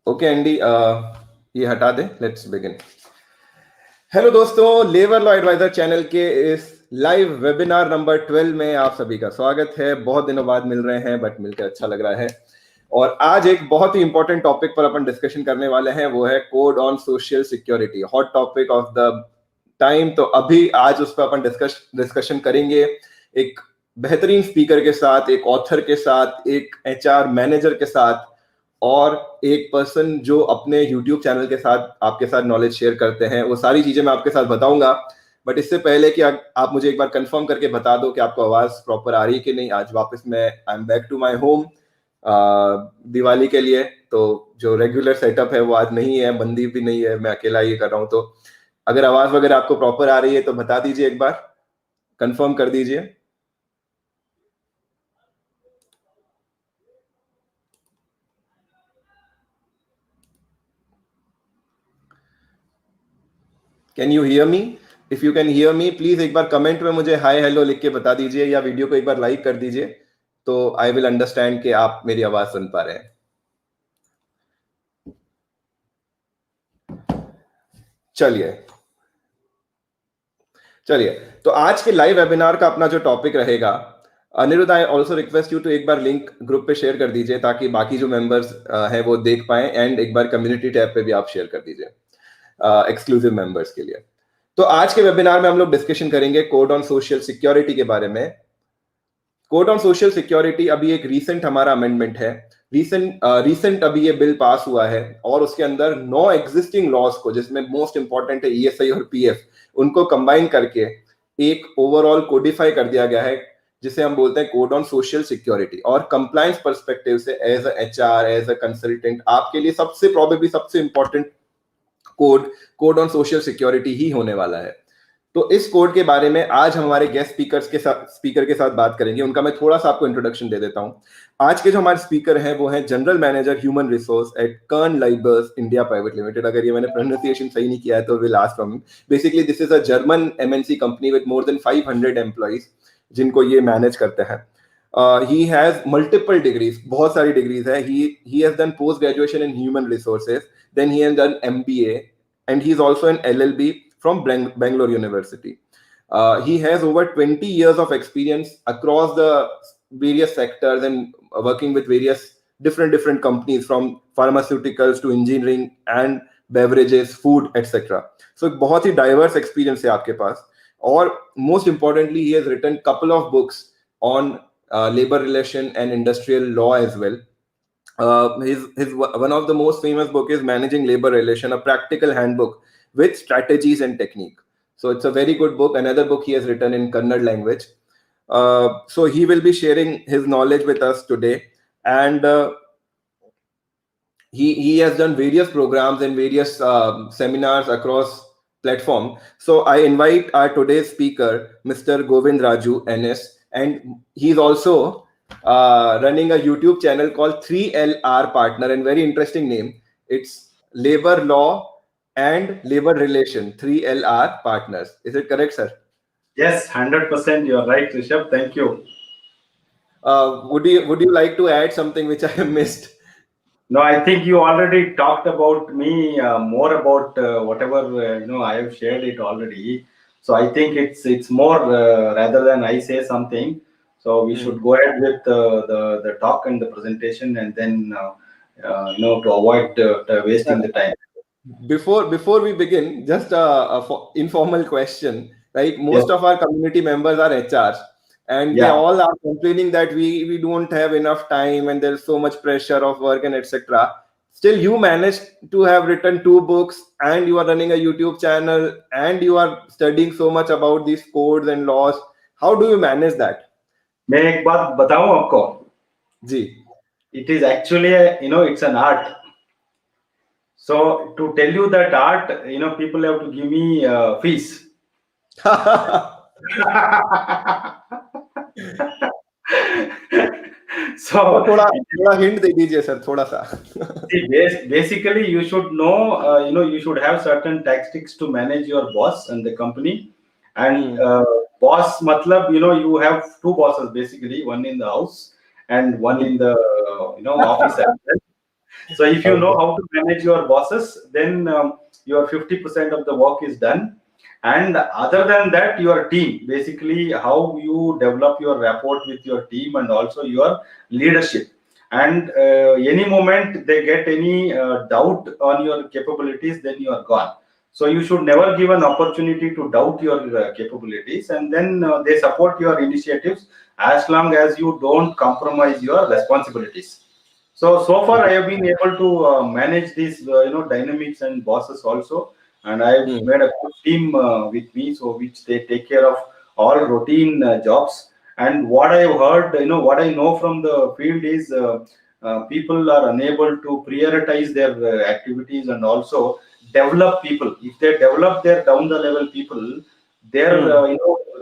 Okay Andy, ये हटा दे, let's begin. Hello दोस्तों, लेबर लॉ एडवाइजर चैनल के इस लाइव वेबिनार नंबर 12 में आप सभी का स्वागत है। बहुत दिनों बाद मिल रहे हैं, बट मिलकर अच्छा लग रहा है। और आज एक बहुत ही इंपॉर्टेंट टॉपिक पर अपन डिस्कशन करने वाले हैं, वो है code on social security, hot topic of the time. तो अभी आज उस पर अपन डिस्कशन करेंगे एक बेहतरीन स्पीकर के साथ, एक ऑथर के साथ, एक एचआर मैनेजर के साथ, और एक पर्सन जो अपने YouTube चैनल के साथ आपके साथ नॉलेज शेयर करते हैं। वो सारी चीजें मैं आपके साथ बताऊंगा, बट इससे पहले कि आप मुझे एक बार कंफर्म करके बता दो कि आपको आवाज प्रॉपर आ रही है कि नहीं। आज वापस मैं I am back to my home Diwali के लिए, तो जो रेगुलर सेटअप है वो आज नहीं है, बंदी भी नहीं है, मैं अकेला ही कर रहा हूँ। तो अगर आवाज वगैरह आपको प्रॉपर आ रही है तो बता दीजिए, एक बार कंफर्म कर दीजिए। Can you hear me? If you can hear me, please एक बार कमेंट में मुझे हाय हेलो लिख के बता दीजिए, या वीडियो को एक बार लाइक कर दीजिए, तो आई विल अंडरस्टैंड कि आप मेरी आवाज सुन पा रहे हैं। चलिए, तो आज के लाइव वेबिनार का अपना जो टॉपिक रहेगा, Anirudh, I also request you to एक बार लिंक ग्रुप पे शेयर कर दीजिए, ताकि बाकी जो मेंबर्स हैं वो देख पाए, एंड एक बार कम्युनिटी टैब पे भी आप शेयर कर दीजिए एक्सक्लूसिव मेंबर्स के लिए। तो आज के वेबिनार में हम लोग डिस्कशन करेंगे कोड ऑन सोशल सिक्योरिटी के बारे में। कोड ऑन सोशल सिक्योरिटी अभी एक रीसेंट हमारा अमेंडमेंट है। रीसेंट अभी ये बिल पास हुआ है, और उसके अंदर 9 एग्जिस्टिंग लॉज को, जिसमें मोस्ट इंपॉर्टेंट है ईएसआई और पीएफ, उनको कंबाइन करके एक ओवरऑल कोडिफाई कर दिया गया है, जिसे हम बोलते हैं कोड ऑन सोशल सिक्योरिटी। और कंप्लायंस पर्सपेक्टिव से, as a HR, as a consultant, आपके लिए सबसे प्रोबेबली सबसे important code on social security ही होने वाला है। तो इस कोड के बारे में आज हम हमारे गेस्ट स्पीकर के साथ बात करेंगे। उनका मैं थोड़ा सा आपको इंट्रोडक्शन दे देता हूं। आज के जो हमारे स्पीकर हैं वो हैं general manager human resource at कर्न लाइबर्स इंडिया प्राइवेट लिमिटेड। अगर ये मैंने प्रोनाउंसिएशन सही नहीं किया है तो will ask from him. Basically this is a German MNC company with more than 500 employees, जिनको ये मैनेज करते हैं। ही हैज मल्टीपल डिग्रीज, बहुत सारी डिग्रीज है। He has done post graduation in human resources, then he has done MBA, and he's also an LLB from Bangalore University. He has over 20 years of experience across the various sectors, and working with various different companies, from pharmaceuticals to engineering and beverages, food, etc. So बहुत ही diverse experience है आपके पास। और most importantly, he has written couple of books on labor relation and industrial law as well. His one of the most famous book is Managing Labor Relation, a practical handbook with strategies and technique. So it's a very good book. Another book he has written in Kannada language. So he will be sharing his knowledge with us today, and he has done various programs and various seminars across platform. So I invite our today's speaker, Mr. Govindaraju NS, and he's also running a YouTube channel called 3LR Partner, and very interesting name. It's Labor Law and Labor Relation, 3LR Partners. Is it correct, sir? Yes, 100%. You're right, Rishabh. Thank you. Would you like to add something which I have missed? No, I think you already talked about me, more about whatever I have shared it already. So I think it's more rather than I say something. So we should go ahead with the talk and the presentation, and then to avoid wasting the time. Before we begin, just a informal question. Right, most of our community members are HRs, and they all are complaining that we don't have enough time, and there's so much pressure of work and etc. Still, you managed to have written 2 books, and you are running a YouTube channel, and you are studying so much about these codes and laws. How do you manage that? मैं एक बात बताऊं आपको जी। It is actually it's an art. So to tell you that art, people have to give me fees. So थोड़ा hint दे दीजिए sir, थोड़ा सा। Basically, you should know, you should have certain tactics to manage your boss and the company. And boss, matlab, you have 2 bosses basically, one in the house and one in the office as well. So if you know Okay. how to manage your bosses, then your 50% of the work is done. And other than that, your team, basically how you develop your rapport with your team and also your leadership. And any moment they get any doubt on your capabilities, then you are gone. So you should never give an opportunity to doubt your capabilities, and then they support your initiatives as long as you don't compromise your responsibilities. So far I have been able to manage these dynamics and bosses also, and I have Hmm. made a good team with me, so which they take care of all routine jobs. And what I have heard, what I know from the field is people are unable to prioritize their activities and also develop people. If they develop their down the level people, their Hmm.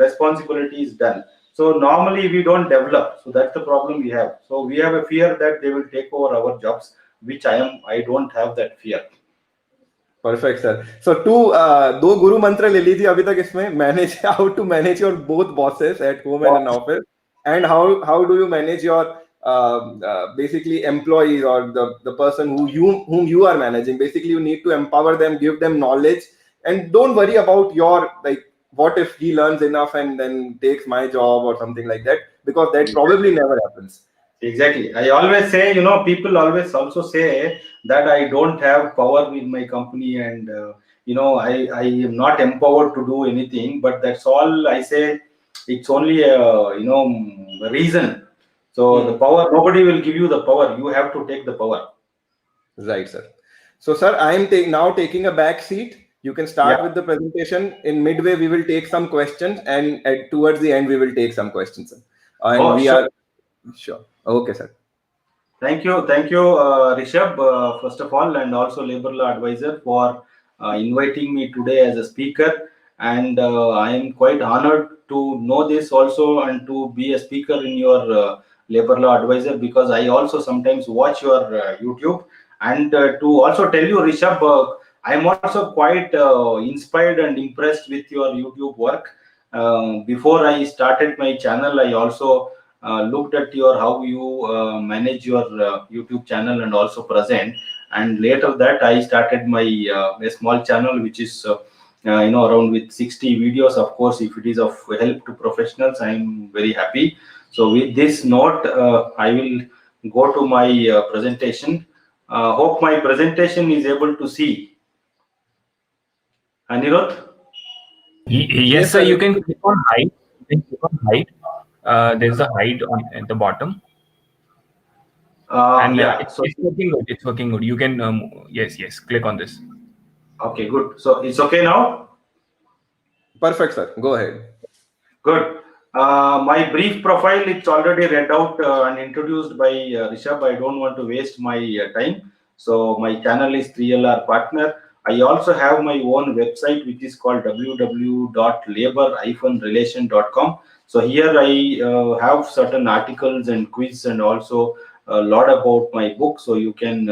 responsibility is done. So normally we don't develop, so that's the problem we have. So we have a fear that they will take over our jobs, which I don't have that fear. Perfect sir. So two दो गुरु मंत्र ले लीजिए अभी तक इसमें. Manage how to manage your both bosses at home and in office, and how do you manage your basically employees or the person whom you are managing. Basically you need to empower them, give them knowledge, and don't worry about your, like, what if he learns enough and then takes my job or something like that, because that probably never happens. Exactly. I always say, people always also say that I don't have power in my company, and I am not empowered to do anything. But that's all I say. It's only a reason. So the Hmm. power, nobody will give you the power. You have to take the power. Right, sir. So, sir, I am now taking a back seat. You can start Yeah. with the presentation. In midway, we will take some questions, and towards the end, we will take some questions, sir. And Oh, we sure. are sure. Okay, sir. Thank you, Rishabh, first of all, and also Labor Law Advisor for inviting me today as a speaker. And I am quite honored to know this also and to be a speaker in your Labor Law Advisor, because I also sometimes watch your YouTube. And to also tell you, Rishabh, I am also quite inspired and impressed with your YouTube work. Before I started my channel, I also looked at your how you manage your YouTube channel and also present. And later that I started my a small channel which is around with 60 videos. Of course, if it is of help to professionals, I am very happy. So with this note, I will go to my presentation. Hope my presentation is able to see. Anirudh? Yes, Yes, sir. sir. You can click on hide. You can click on hide. There's a hide on at the bottom, and Yeah. So it's working good. It's working good. You can yes. Click on this. okay, good. So it's okay now. Perfect, sir. Go ahead. Good. My brief profile, it's already read out and introduced by Rishabh. I don't want to waste my time. So my channel is 3LR Partner. I also have my own website which is called www.labor-relation.com. So here I have certain articles and quiz and also a lot about my book. So you can,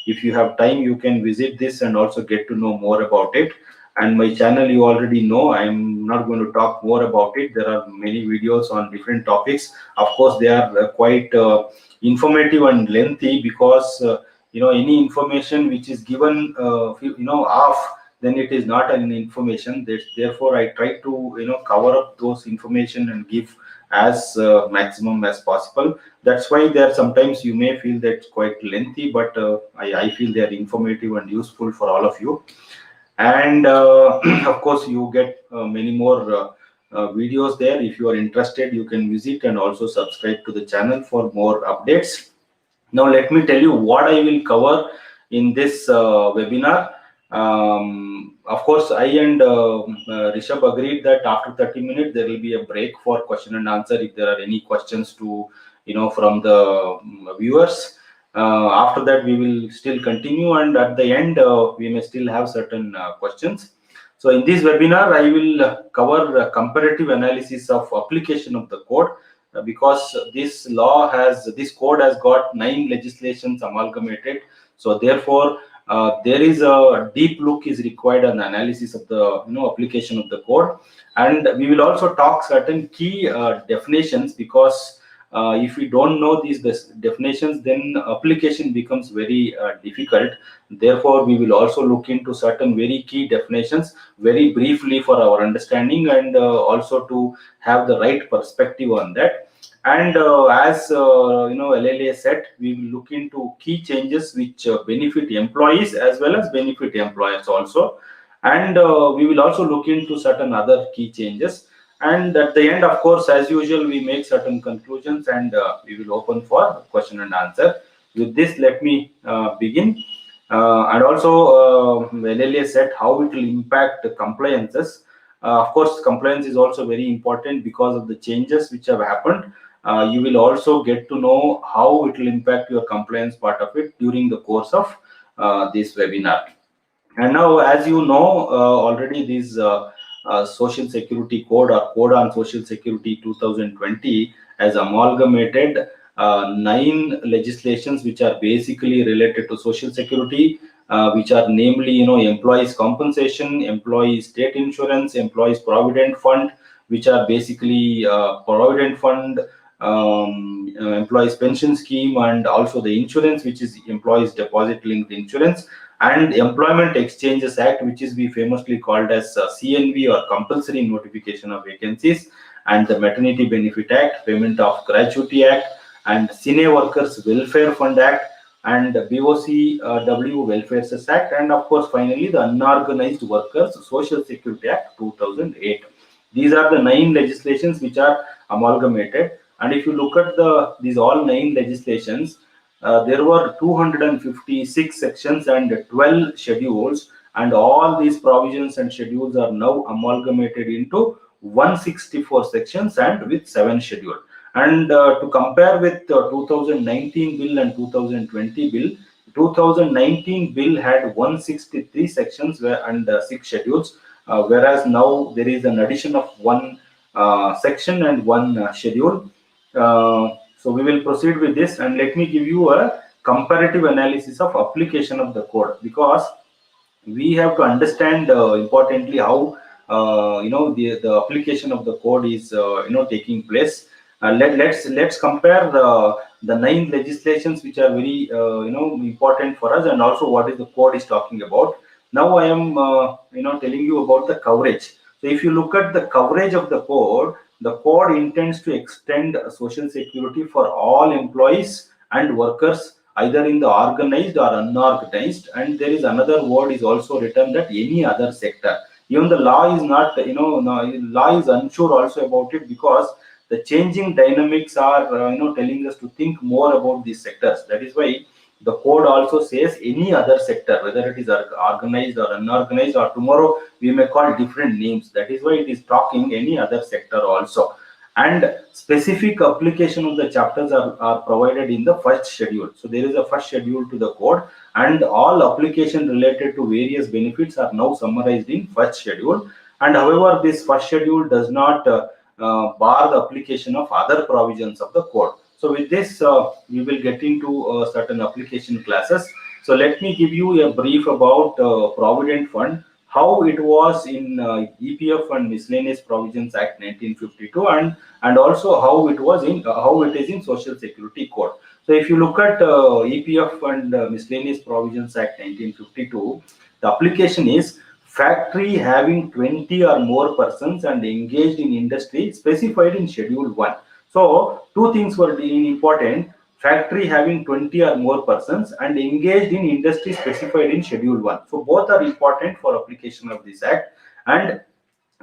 if you have time, you can visit this and also get to know more about it. And my channel you already know. I'm not going to talk more about it. There are many videos on different topics. Of course, they are quite informative and lengthy, because any information which is given off, then it is not an information. Therefore I try to cover up those information and give as maximum as possible. That's why there sometimes you may feel that it's quite lengthy, but I feel they are informative and useful for all of you. And of course you get many more videos there. If you are interested, you can visit and also subscribe to the channel for more updates. Now let me tell you what I will cover in this webinar. Of course, I and Rishabh agreed that after 30 minutes there will be a break for question and answer if there are any questions to from the viewers. After that we will still continue, and at the end we may still have certain questions. So in this webinar I will cover comparative analysis of application of the code, because this code has got 9 legislations amalgamated. So therefore there is a deep look is required an analysis of the application of the code. And we will also talk certain key definitions, because if we don't know these definitions, then application becomes very difficult. Therefore, we will also look into certain very key definitions very briefly for our understanding, and also to have the right perspective on that. And as LLA said, we will look into key changes which benefit employees as well as benefit employers also. And we will also look into certain other key changes. And at the end, of course, as usual, we make certain conclusions, and we will open for question and answer. With this, let me begin. And also, LLA said how it will impact the compliances. Of course, compliance is also very important because of the changes which have happened. You will also get to know how it will impact your compliance part of it during the course of this webinar. And now, as you know, already this Social Security Code, or Code on Social Security 2020, has amalgamated 9 legislations which are basically related to Social Security, which are namely, employees compensation, employee state insurance, employees provident fund, which are basically provident fund, employees pension scheme, and also the insurance, which is employees deposit linked insurance, and Employment Exchanges Act, which is we famously called as CNV, or Compulsory Notification of Vacancies, and the Maternity Benefit Act, Payment of Gratuity Act, and Cine Workers Welfare Fund Act, and BOCW Welfare Cess Act, and of course finally the Unorganized Workers Social Security Act 2008. These are the 9 legislations which are amalgamated. And if you look at these all 9 legislations, there were 256 sections and 12 schedules, and all these provisions and schedules are now amalgamated into 164 sections and with 7 schedules. And to compare with 2019 bill and 2020 bill, 2019 bill had 163 sections and 6 schedules, whereas now there is an addition of 1 section and 1 schedule. So we will proceed with this, and let me give you a comparative analysis of application of the code, because we have to understand importantly how the application of the code is taking place. Let's compare the 9 legislations which are very important for us, and also what is the code is talking about. Now I am telling you about the coverage. So if you look at the coverage of the code intends to extend Social Security for all employees and workers, either in the organized or unorganized. And there is another word is also written, that any other sector. Even the law is not, law is unsure also about it, because the changing dynamics are, telling us to think more about these sectors. That is why the code also says any other sector, whether it is organized or unorganized, or tomorrow we may call different names. That is why it is talking any other sector also. And specific application of the chapters are provided in the first schedule. So there is a first schedule to the code, and all application related to various benefits are now summarized in first schedule. And however, this first schedule does not bar the application of other provisions of the code. So with this, we will get into certain application classes. So let me give you a brief about Provident Fund, how it was in EPF and Miscellaneous Provisions Act 1952, and also how it was in how it is in Social Security Code. So if you look at EPF and Miscellaneous Provisions Act 1952, the application is factory having 20 or more persons and engaged in industry specified in Schedule 1. So two things were important: factory having 20 or more persons and engaged in industry specified in Schedule 1. So both are important for application of this act. And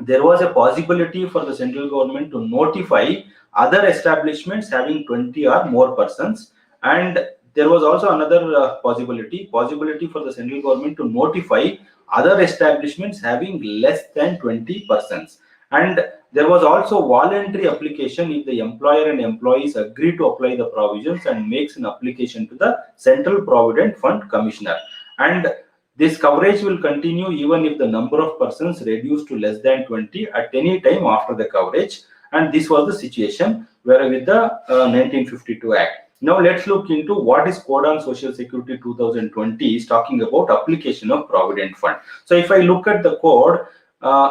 there was a possibility for the central government to notify other establishments having 20 or more persons. And there was also another possibility for the central government to notify other establishments having less than 20 persons. And there was also voluntary application if the employer and employees agree to apply the provisions and makes an application to the Central Provident Fund Commissioner. And this coverage will continue even if the number of persons reduced to less than 20 at any time after the coverage. And this was the situation where with the 1952 Act. Now let's look into what is Code on Social Security 2020 is talking about application of Provident Fund. So if I look at the code,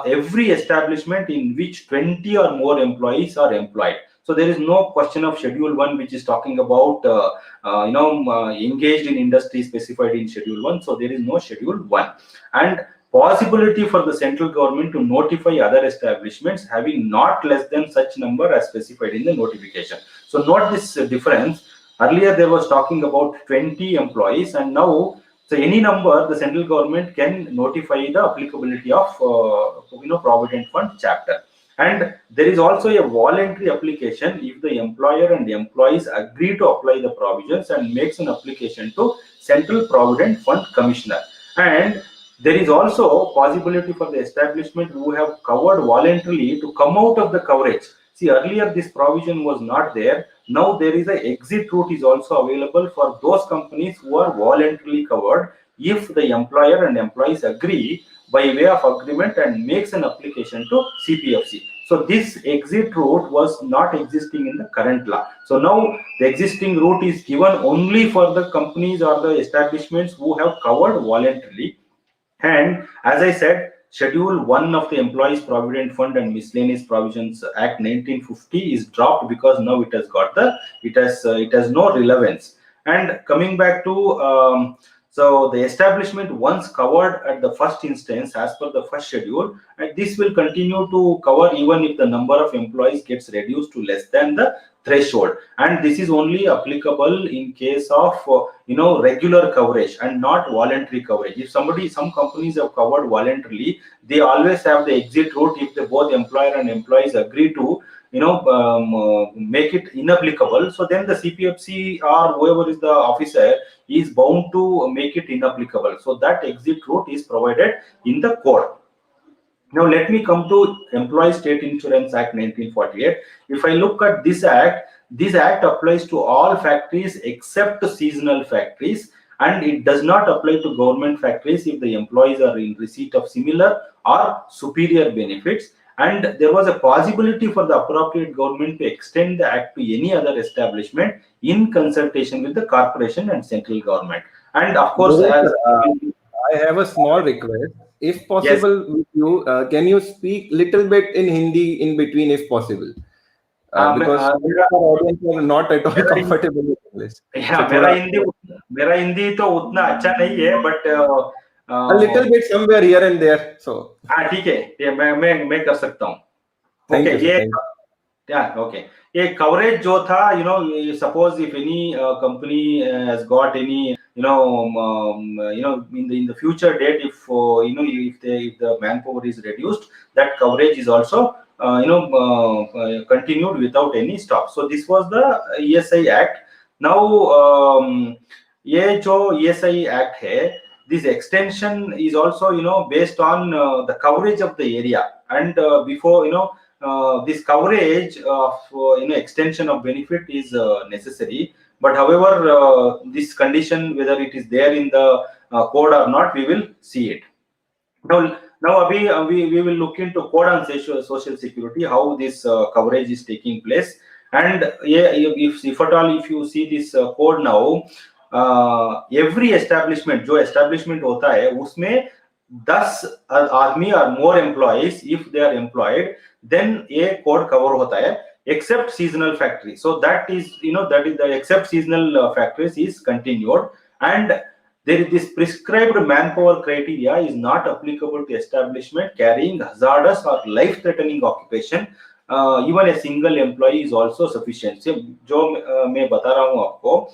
every establishment in which 20 or more employees are employed. So there is no question of Schedule 1 which is talking about engaged in industry specified in Schedule 1. So there is no Schedule 1. And possibility for the central government to notify other establishments having not less than such number as specified in the notification. So note this difference. Earlier there was talking about 20 employees, and now so any number the central government can notify the applicability of Provident Fund chapter. And there is also a voluntary application if the employer and the employees agree to apply the provisions and makes an application to Central Provident Fund Commissioner. And there is also possibility for the establishment who have covered voluntarily to come out of the coverage. See, earlier this provision was not there. Now there is an exit route is also available for those companies who are voluntarily covered if the employer and employees agree by way of agreement and makes an application to CPFC. So this exit route was not existing in the current law. So now the existing route is given only for the companies or the establishments who have covered voluntarily. And as I said, Schedule 1 of the Employees Provident Fund and Miscellaneous Provisions Act 1950 is dropped because now it has no relevance. And coming back to so the establishment once covered at the first instance as per the first schedule, and this will continue to cover even if the number of employees gets reduced to less than the threshold. And this is only applicable in case of regular coverage and not voluntary coverage. If some companies have covered voluntarily, they always have the exit route if both employer and employees agree to make it inapplicable. So then the CPFC or whoever is the officer is bound to make it inapplicable. So that exit route is provided in the code. Now let me come to Employee State Insurance Act 1948. If I look at this act applies to all factories except seasonal factories, and it does not apply to government factories if the employees are in receipt of similar or superior benefits. And there was a possibility for the appropriate government to extend the act to any other establishment in consultation with the corporation and central government. And of course, I have a small request. If possible, yes, with you, can you speak little bit in Hindi in between, if possible? Because our audience are not at all comfortable with English. Yeah, मेरा हिंदी तो उतना अच्छा नहीं है, but a little bit somewhere here and there. So हाँ ठीक है, ये मैं कर सकता हूँ. Thank you, sir. ये Thank you. yeah, okay. ये coverage जो था, suppose if any company has got any in the future date, if if the manpower is reduced, that coverage is also continued without any stop. So this was the ESI Act. Now ये जो ESI Act है, this extension is also based on the coverage of the area, and before this coverage of extension of benefit is necessary. But however, this condition, whether it is there in the code or not, we will see it. Now we will look into code on social security, how this coverage is taking place. And yeah, if at all, if you see this code now, every establishment जो establishment होता है उसमें 10 आदमी or more employees, if they are employed, then a code cover होता है, except seasonal factory. So that is that is the except seasonal factories is continued. And there is this prescribed manpower criteria is not applicable to establishment carrying hazardous or life-threatening occupation. Even a single employee is also sufficient. जो मैं बता रहा हूँ आपको,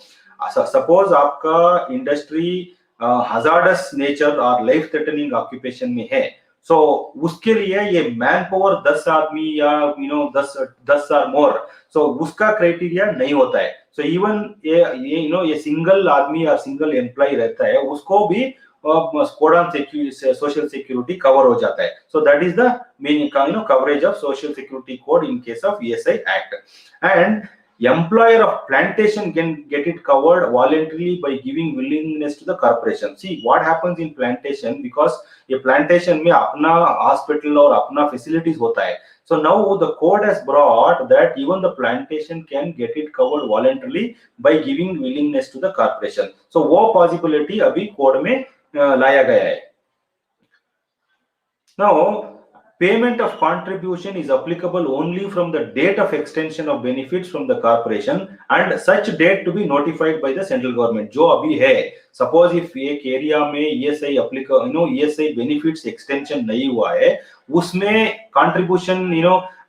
suppose आपका industry hazardous nature और life-threatening occupation में है, so उसके लिए ये manpower 10 आदमी या 10 or more, so उसका criteria नहीं होता है. So even ये single आदमी या single employee रहता है, उसको भी code on social security cover हो जाता है. So that is the meaning coverage of social security code in case of ESI Act. And employer of plantation can get it covered voluntarily by giving willingness to the corporation. See what happens in plantation, because a plantation में अपना hospital और अपना facilities होता है. So now the code has brought that even the plantation can get it covered voluntarily by giving willingness to the corporation. So वो possibility अभी code में लाया गया है. Now payment of contribution is applicable only from the date of extension of benefits from the corporation and such date to be notified by the central government. जो अभी है, suppose if एक area में ESI ESI benefits extension नहीं हुआ है, उसमें contribution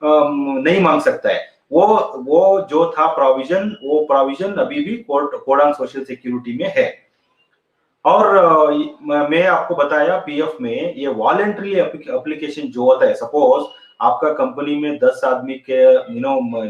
नहीं मांग सकता है, वो जो था प्रोविजन, वो प्रोविजन अभी भी कोड ऑन सोशल सिक्योरिटी में है। और मैं आपको बताया पीएफ में ये वॉलेंटरी एप्लीकेशन जो होता है, सपोज आपका कंपनी में 10 आदमी के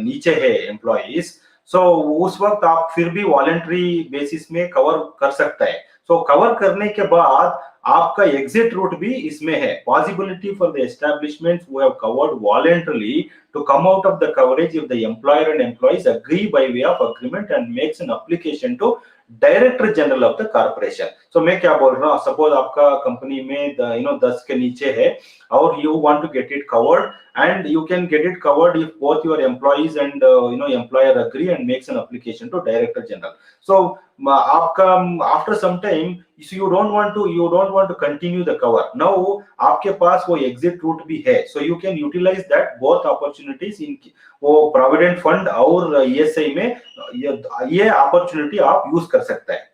नीचे है एम्प्लॉइज, सो उस वक्त आप फिर भी वॉलेंटरी बेसिस में कवर कर सकता है। सो कवर करने के बाद आपका एग्जिट रूट भी इसमें है, possibility for the establishments who have covered voluntarily to come out of the coverage if the employer and employees agree by way of agreement and makes an application to director general of the corporation. So मैं क्या बोल रहा हूँ, suppose आपका company में 10 के नीचे है और you want to get it covered and you can get it covered if both your employees and employer agree and makes an application to director general. So आपका after some time so you don't want to continue the cover, now आपके पास वो exit route भी है, so you can utilize that both opportunities in वो provident fund और ESI में ये opportunity आप use कर सकते हैं।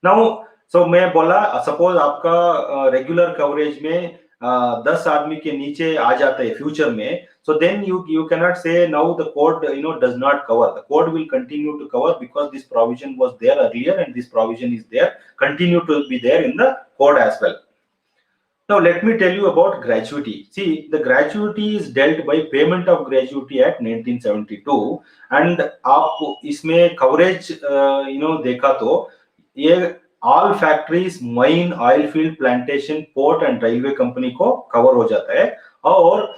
now so मैं बोला सपोज आपका रेगुलर कवरेज में 10 आदमी के नीचे आ जाता है फ्यूचर में, so then you cannot say now the code does not cover. The code will continue to cover because this provision was there earlier and this provision is there, continue to be there in the code as well. Now let me tell you about gratuity. See, the gratuity is dealt by Payment of Gratuity Act 1972 and आप इसमें coverage देखा तो ये all factories, mine, oil field, plantation, port and railway company को cover हो जाता है। और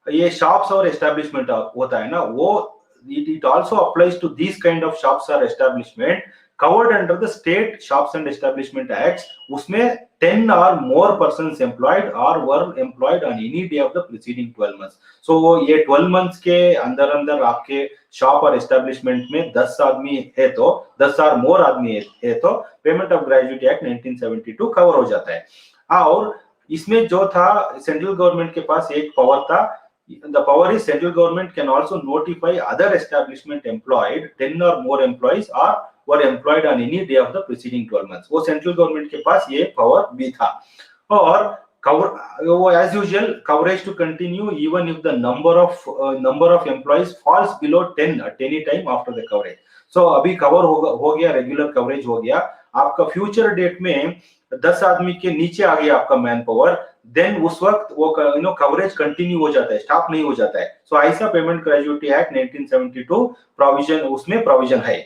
ये शॉप्स और एस्टैब्लिशमेंट होता है ना, वो it also applies to these kind of shops or establishment covered under the state shops and establishment acts, उसमें 10 or more persons employed or were employed on any day of the preceding 12 months. So ये 12 months के अंदर आपके shop और establishment में 10 आदमी है तो 10 और मोर आदमी है तो payment of gratuity act 1972 cover हो जाता है। और इसमें जो था सेंट्रल गवर्नमेंट के पास एक पावर था, the power is central government can also notify other establishment employed 10 or more employees or were employed on any day of the preceding 12 months. वो सेंट्रल गवर्नमेंट के पास ये पावर भी था। और cover as usual coverage to continue even if the number of employees falls below 10 at any time after the coverage. So अभी cover हो गया, regular coverage हो गया, आपका फ्यूचर डेट में 10 आदमी के नीचे आ गया आपका मैन पावर, देन उस वक्त वो कवरेज कंटिन्यू हो जाता है, स्टॉप नहीं हो जाता है। सो ऐसा पेमेंट ग्रेजुएटी एक्ट 1972 प्रोविजन, उसमें प्रोविजन है।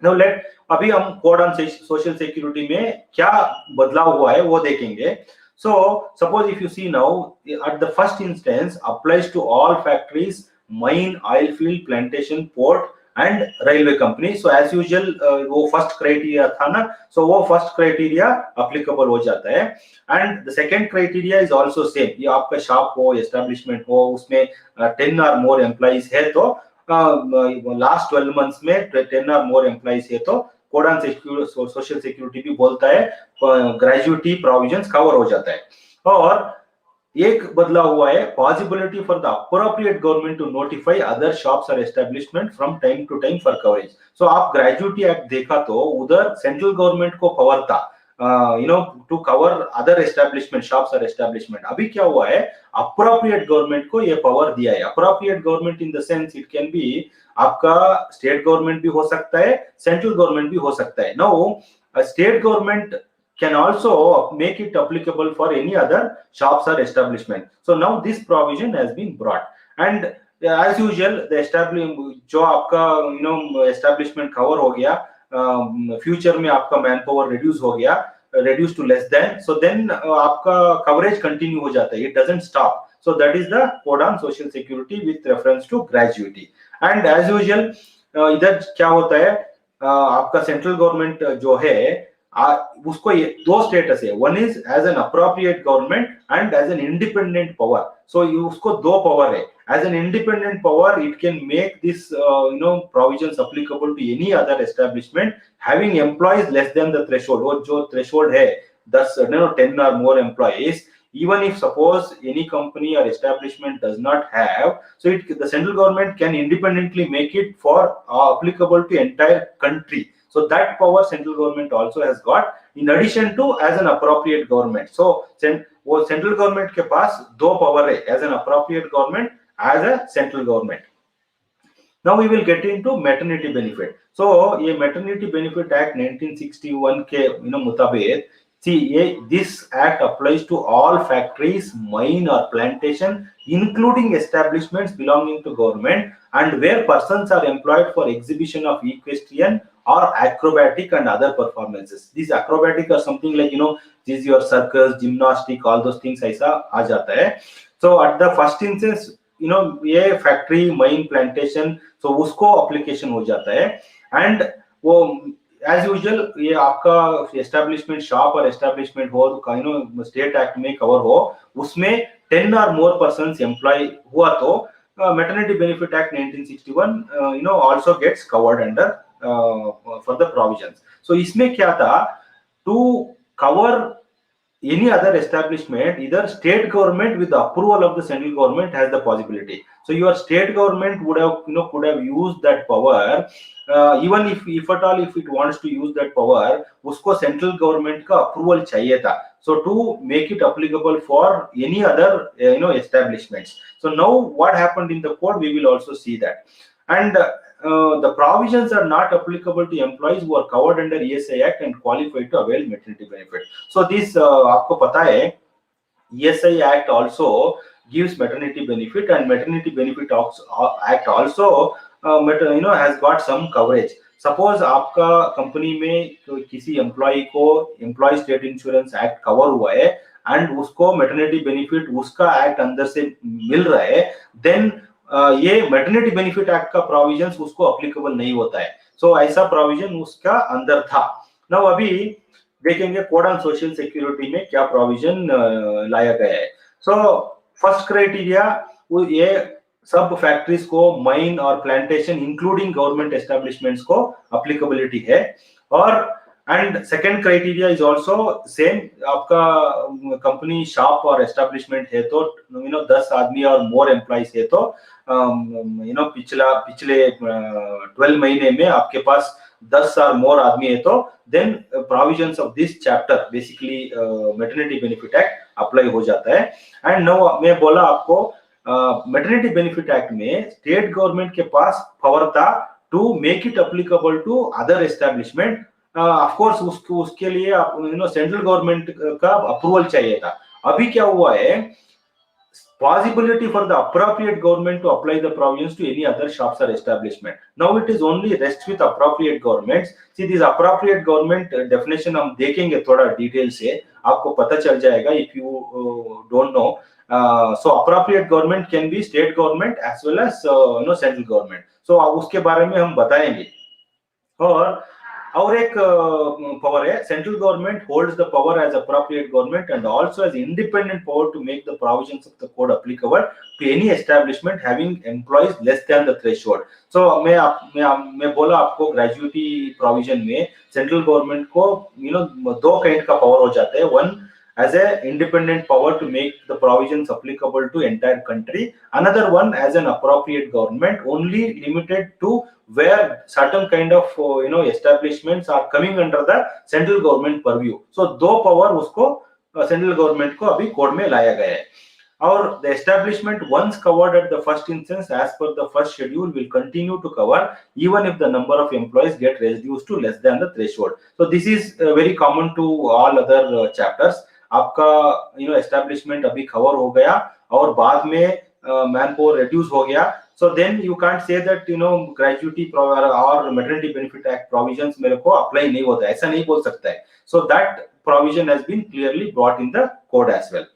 नाउ लेट अभी हम कोड ऑन सोशल सिक्योरिटी में क्या बदलाव हुआ है वो देखेंगे। So suppose if you see now at the first instance applies to all factories, mine, oil field, plantation, port and railway company. So as usual वो first criteria था ना, so वो first criteria applicable हो जाता है। And the second criteria is also same, ये आपका shop हो, establishment हो, उसमें 10 or more employees है तो last 12 months में 10 or more employees है तो कोड ऑन सोशल सिक्योरिटी भी बोलता है ग्रेजुएटी प्रोविजंस कवर हो जाता है। और एक बदलाव हुआ है, possibility for the appropriate government to notify other shops और establishment from time to time for coverage. So आप ग्रेजुएटी एक्ट देखा तो उधर सेंट्रल गवर्नमेंट को पावर था to cover other establishment, shops और एस्टेब्लिशमेंट। अभी क्या हुआ है, अप्रोप्रिएट गवर्नमेंट को ये पावर दिया है। Appropriate government in the sense it can be आपका स्टेट गवर्नमेंट भी हो सकता है, सेंट्रल गवर्नमेंट भी हो सकता है। Now state government can also make it applicable for any other shops or establishment. So now this provision has been brought and as usual the जो आपका establishment cover हो गया, फ्यूचर में आपका मैन पावर रिड्यूस हो गया, reduce to less than, so then आपका coverage continue हो जाता है, it doesn't stop. So that is the code on social security with reference to gratuity. And as usual इधर क्या होता है, आपका सेंट्रल गवर्नमेंट जो है उसको दो स्टेटस है, one is as an appropriate government and as an independent power. So उसको दो पावर है, as an independent power it can make this provisions applicable to any other establishment having employees less than the threshold. वो जो threshold है 10 or more employees, even if suppose any company or establishment does not have, so the central government can independently make it for applicable to entire country. So that power central government also has got, in addition to as an appropriate government. So वो central government के पास दो power है, as an appropriate government, as a central government. Now we will get into maternity benefit. So ये maternity benefit act 1961 के मुताबिक, see this act applies to all factories, mine or plantation, including establishments belonging to government, and where persons are employed for exhibition of equestrian or acrobatic and other performances. These acrobatic or something like this is your circus, gymnastic, all those things ऐसा आ जाता है. So at the first instance ये factory, mine, plantation, सो उसको application हो जाता है. And वो as usual ये आपका एस्टेब्लिशमेंट शॉप और एस्टेब्लिशमेंट हो स्टेट एक्ट में कवर हो, उसमें 10 और मोर पर्सन्स एम्प्लॉय हुआ तो maternity benefit act 1961 also gets covered under for the provisions. So इसमें क्या था, to cover any other establishment, either state government with the approval of the central government has the possibility. So your state government would have could have used that power, even if at all if it wants to use that power, उसको central government का approval चाहिए था. So to make it applicable for any other establishments. So now what happened in the code, we will also see that. And the provisions are not applicable to employees who are covered under ESI Act and qualified to avail maternity benefit. So this आपको पता है ESI Act also gives maternity benefit, and maternity benefit act also has got some coverage. Suppose आपका company में किसी employee को employee state insurance act cover हुआ है and उसको मैटरनिटी बेनिफिट उसका एक्ट अंदर से मिल रहा है, देन ये मैटरनिटी बेनिफिट एक्ट का प्रोविजंस उसको एप्लीकेबल नहीं होता है. सो ऐसा प्रोविजन उसका अंदर था. नाउ अभी देखेंगे कोड ऑन सोशल सिक्योरिटी में क्या प्रोविजन लाया गया है. सो फर्स्ट क्राइटेरिया, ये सब फैक्ट्रीज को, माइन और प्लांटेशन इंक्लूडिंग गवर्नमेंट एस्टेब्लिशमेंट्स को एप्लीकेबिलिटी है. और and second criteria is also same, आपका कंपनी शॉप और एस्टेब्लिशमेंट है तो 10 आदमी और मोर एम्प्लॉइज है तो पिछले 12 महीने में आपके पास 10 और मोर आदमी है तो then provisions of this chapter basically maternity benefit act apply हो जाता है. एंड नो मैं बोला आपको मैटरनिटी बेनिफिट एक्ट में स्टेट गवर्नमेंट के पास पावर था to make it applicable to other establishment. Of course उसके लिए सेंट्रल गवर्नमेंट का अप्रूवल चाहिए था. अभी क्या हुआ है, possibility for the appropriate government to apply the provisions to any other shops or establishment. Now it is only rests with appropriate governments. See this appropriate government definition हम देखेंगे थोड़ा डिटेल से, आपको पता चल जाएगा if you don't know. So appropriate government can be state government as well as central government. So उसके बारे में हम बताएंगे. और एक पावर है, central government holds the power as appropriate government and also as independent power to make the provisions of the code applicable to any establishment having employees less than the threshold. So मैं बोला आपको gratuity provision में central government को दो kind का power हो जाता है. One as a independent power to make the provisions applicable to entire country, another one as an appropriate government only limited to where certain kind of establishments are coming under the central government purview. So दो power उसको central government को अभी code में लाया गया है. और the establishment once covered at the first instance as per the first schedule will continue to cover even if the number of employees get reduced to less than the threshold. So this is very common to all other chapters. आपका establishment अभी cover हो गया और बाद में man power reduce हो गया, so then you can't say that gratuity और मैटरनिटी बेनिफिट एक्ट प्रोविजंस मेरे को अप्लाई नहीं होता है, ऐसा नहीं बोल सकता है. So that provision has been clearly brought in the code as well.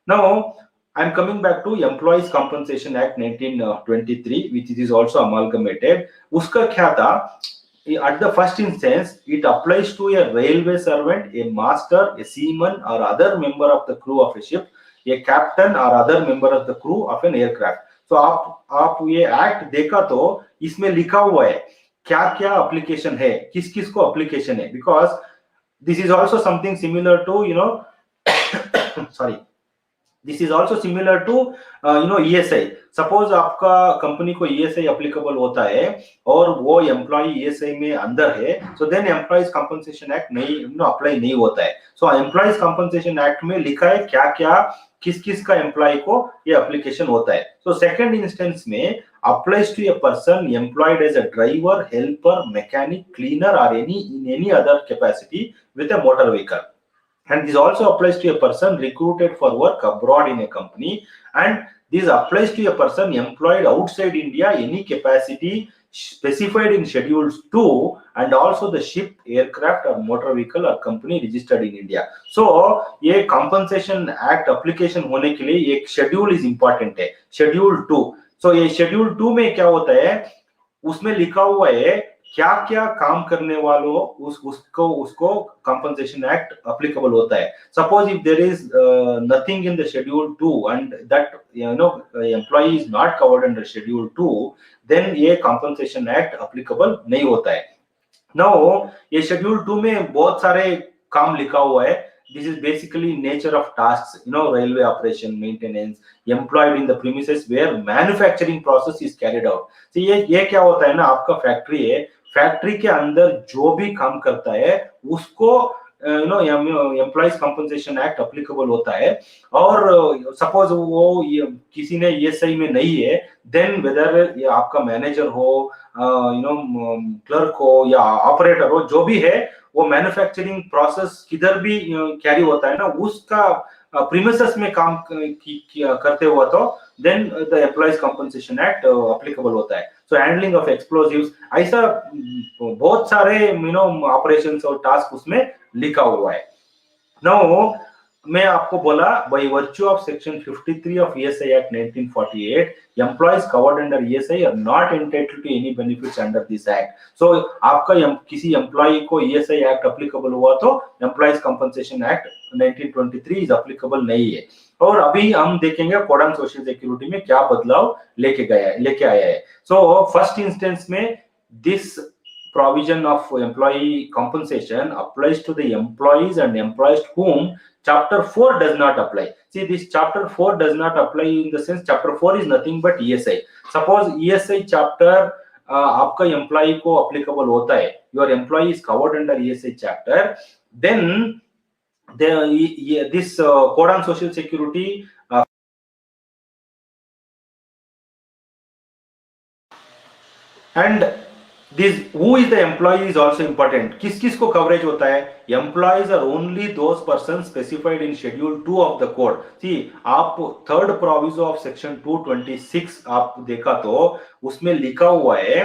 Now I am coming back to employees compensation act 1923 which is also amalgamated. उसका क्या था, at the first instance it applies to a railway servant, a master, a seaman or other member of the crew of a ship, a captain or other member of the crew of an aircraft. So आप ये act देखा तो इसमें लिखा हुआ है क्या क्या एप्लीकेशन है, किस किस को एप्लीकेशन है, because this is also something similar to sorry, this is also similar to ESI. Suppose आपका कंपनी को ESI अप्लीकेबल होता है और वो एम्प्लॉय ESI में अंदर है, so then employees compensation act नहीं अप्लाई नहीं होता है. सो एम्प्लॉयज कंपनसेशन एक्ट में लिखा है क्या क्या किस किस का एम्प्लॉय को ये एप्लीकेशन होता है. सो सेकंड इंस्टेंस में applies to a person employed as a driver, helper, mechanic, cleaner or any other capacity with a motor vehicle. And this also applies to a person recruited for work abroad in a company, and this applies to a person employed outside India any capacity specified in schedules 2, and also the ship, aircraft or motor vehicle or company registered in India. So ये compensation act application होने के लिए एक schedule is important है, schedule 2. So ये schedule 2 में क्या होता है, उसमें लिखा हुआ है क्या क्या काम करने वालों उसको कंपनसेशन एक्ट अप्लीकेबल होता है. Suppose if there is nothing in the schedule 2 and that employee is not covered under schedule 2, then ये कंपनसेशन एक्ट अप्लीकेबल नहीं होता है. नाउ ये शेड्यूल 2 में बहुत सारे काम लिखा हुआ है. This is basically nature of tasks, railway operation, maintenance, employed in the premises where manufacturing process is carried out. So ये क्या होता है ना, आपका फैक्ट्री है, फैक्ट्री के अंदर जो भी काम करता है उसको एम्प्लॉइज कंपनसेशन एक्ट अप्लीकेबल होता है. और सपोज वो किसी ने ESI में नहीं है, देन वेदर आपका मैनेजर हो, क्लर्क हो या ऑपरेटर हो, जो भी है वो मैन्युफैक्चरिंग प्रोसेस किधर भी कैरी होता है ना, उसका प्रीमिसेस में काम करते हुआ तो then the employees compensation act applicable होता है. सो हैंडलिंग ऑफ एक्सप्लोजिव्स, ऐसा बहुत सारे ऑपरेशंस और टास्क उसमें लिखा हुआ है. नाउ मैं आपको बोला by virtue of section 53 of ESI act 1948, employees covered under ESI are not entitled to any benefits under this act. So आपका किसी एम्प्लॉय को ESI एक्ट अप्लीकेबल हुआ तो employees compensation act 1923 is applicable नहीं है. और अभी हम देखेंगे कोड ऑन सोशल सिक्योरिटी में क्या बदलाव लेके आया है. सो फर्स्ट इंस्टेंस में this provision of employee compensation applies to the employees and employees to whom chapter 4 does not apply. See, this chapter 4 does not apply in the sense chapter 4 is nothing but ESI. Suppose ESI chapter आपका employ को applicable होता है, your employee is covered under ESI chapter, then this code on social security and this who is the employee is also important. किस किस को coverage होता है? Employees are only those persons specified in schedule 2 of the code. See, आप third proviso of section 226 आप देखा तो उसमें लिखा हुआ है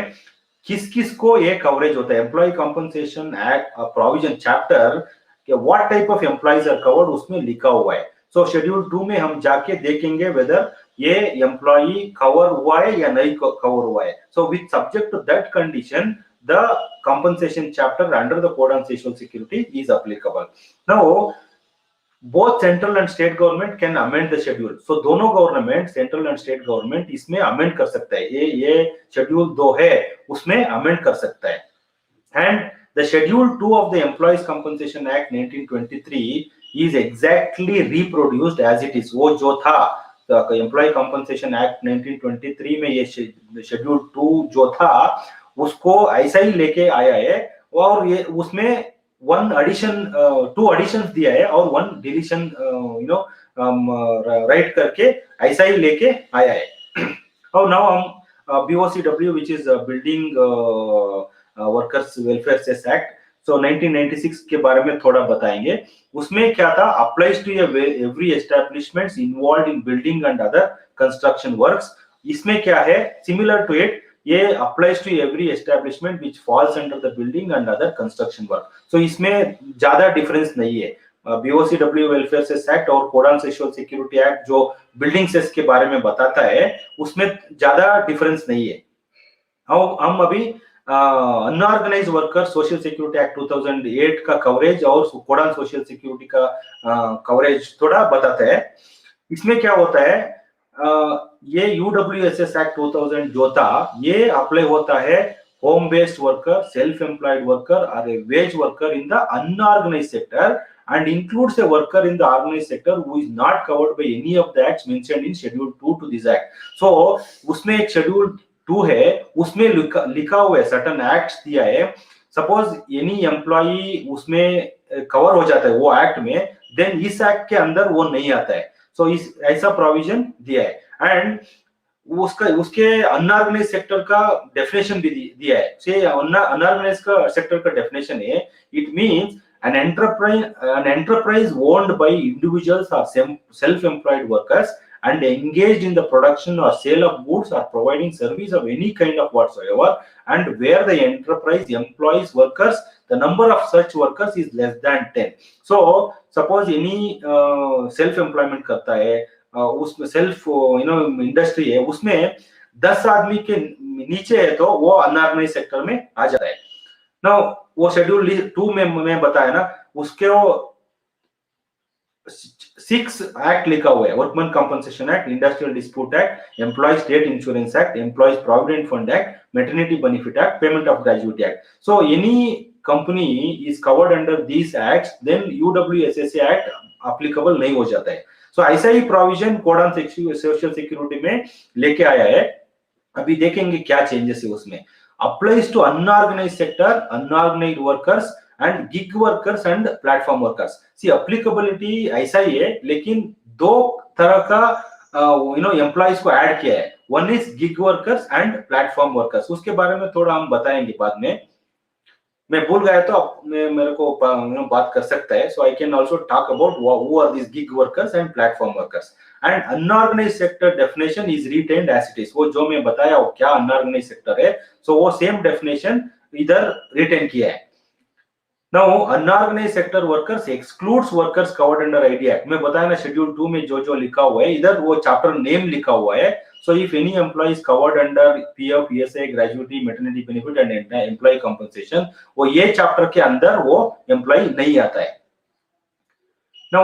किस किस को ये कवरेज होता है. Employee compensation act provision chapter के what type of employees are covered उसमें लिखा हुआ है. सो शेड्यूल 2 में हम जाके देखेंगे वेदर ये एम्प्लॉई कवर हुआ है या नहीं कवर हुआ है. So with subject to that condition the compensation chapter under the code on social security is applicable. Now both central and state government can amend the schedule. So दोनों government, central and state government इसमें amend कर सकता है. ये schedule 2 है उसमें amend कर सकता है. And the schedule 2 of the Employees Compensation Act 1923 is exactly reproduced as it is. वो जो था एम्प्लॉय कंपनसेशन एक्ट 1923 में ये शेड्यूल 2 जो था उसको ऐसा ही लेके आया है. और ये उसमें टू एडिशंस दिया है और 1 डिलीशन राइट करके ऐसा ही लेके आया है. और नाउ हम BOCW which is building workers welfare cess act, so 1996 के बारे में थोड़ा बताएंगे. उसमें क्या था, applies to every establishments involved in building and other construction works. इसमें क्या है, सिमिलर टू इट, ये applies to every establishment which falls under the building and other construction work. So इसमें ज्यादा डिफरेंस नहीं है. BOCW वेलफेयर सेस एक्ट और code on social security act जो बिल्डिंग सेस के बारे में बताता है उसमें ज्यादा डिफरेंस नहीं है. हम अभी unorganised worker social security act 2008 का कवरेज और कोड ऑन सोशल सिक्योरिटी का कवरेज थोड़ा बताते हैं. इसमें क्या होता है, ये UWSS एक्ट 2000 जो था ये अप्लाई होता है home based worker, self employed worker और wage worker in the unorganised sector and includes a worker in the organized sector who is not covered by any of the acts mentioned in Schedule 2 to this act. So उसमें एक Schedule 2 है, उसमें लिखा हुआ है, certain acts दिया है. Suppose any employee उसमें कवर हो जाता है वो एक्ट में, देन इस एक्ट के अंदर वो नहीं आता है. सो इस ऐसा प्रोविजन दिया है. एंड उसके अनऑर्गेनाइज सेक्टर का डेफिनेशन भी दिया है. से अनऑर्गेनाइज का सेक्टर का डेफिनेशन है, it means an enterprise owned by individuals or self-employed workers and engaged in the production or sale of goods or providing service of any kind of whatsoever, and where the enterprise employs workers, the number of such workers is less than 10. So suppose any self-employment करता है, उसमें self industry है, उसमें 10 आदमी के नीचे है तो वो अनऑर्गेनाइज सेक्टर में आ जाता है. ना वो शेड्यूल 2 में मैं बताया ना, उसके वो 6 एक्ट लिखा हुआ है, workman compensation act, industrial dispute act, employee state insurance act, employees provident fund act, maternity benefit act, payment of gratuity act. So any company is covered under these acts, then UWSSA act applicable नहीं हो जाता है. सो ऐसा ही provision code on social security में लेके आया है. अभी देखेंगे क्या चेंजेस है उसमें. Applies to unorganized sector, unorganized workers and gig workers and platform workers. See, applicability ऐसा ही है, लेकिन दो तरह का एम्प्लॉइज को ऐड किया है. One is gig workers and platform workers. उसके बारे में थोड़ा हम बताएंगे बाद में. मैं भूल गया तो मेरे को बात कर सकता है. So I can also talk about who are these gig workers and platform workers. And unorganised sector definition is retained as it is. वो जो मैं बताया वो क्या अनऑर्गेनाइज्ड सेक्टर है, सो वो सेम डेफिनेशन इधर रिटेन किया है. Now unorganised sector workers excludes workers covered under ID act. मैं बताया ना शेड्यूल 2 में जो लिखा हुआ है, इधर वो चैप्टर नेम लिखा हुआ है. So if any employee is covered under PF, PSA, gratuity, maternity benefit and employee compensation, वो ये चैप्टर के अंदर वो एम्प्लॉय नहीं आता है. Now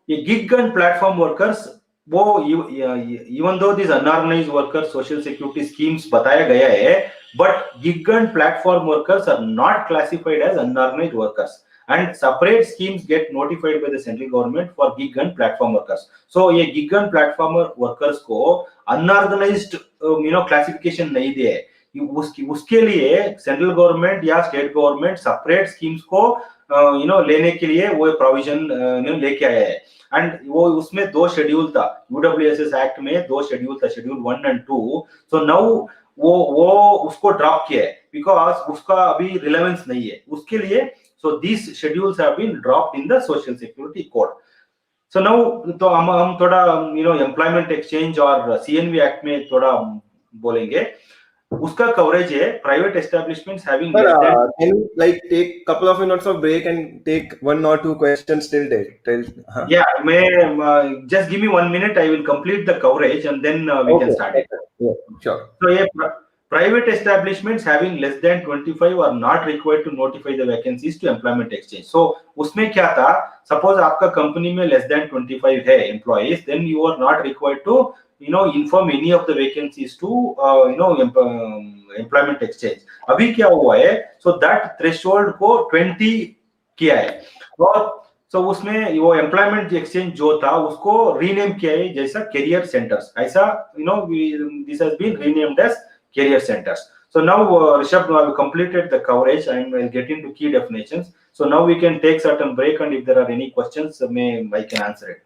ये gig and platform workers, वो even though these unorganized workers social security schemes बताया गया है, but gig and platform workers are not classified as unorganized workers. And separate schemes get notified by the central government for gig and platform workers. So ये gig and platform workers को unorganized classification नहीं दिया है. उसके लिए central government या state government separate schemes को लेने के लिए वो प्रोविजन लेके आया है. एंड वो उसमें 2 शेड्यूल था, यूडब्ल्यूएसएस एक्ट में 2 शेड्यूल था, शेड्यूल 1 एंड 2. सो नाउ वो उसको ड्रॉप किया है बिकॉज उसका अभी रिलेवेंस नहीं है उसके लिए. So these schedules have been dropped in the Social Security Code. So now तो हम थोड़ा एम्प्लॉयमेंट एक्सचेंज और सीएनवी एक्ट में थोड़ा बोलेंगे. उसका कवरेज है private establishments having less than, can you like take couple of minutes of break and take 1 or 2 questions till yeah, मैं just give me 1 minute, I will complete the coverage and then we can start it. Yeah, sure. So yeah, private establishments having less than 25 are not required to notify the vacancies to employment exchange. So उसमें क्या था, suppose आपका company में less than 25 है employees, then you are not required to inform any of the vacancies to employment exchange. अभी क्या हुआ है, so that threshold को 20 किया है. और so उसमें वो एम्प्लॉयमेंट एक्सचेंज जो था उसको रीनेम किया है जैसा कैरियर सेंटर्स. ऐसा this has been renamed as career centers. So now Rishabh, have completed the coverage and we'll get into key definitions. So now we can take certain break and if there are any questions, I can answer it.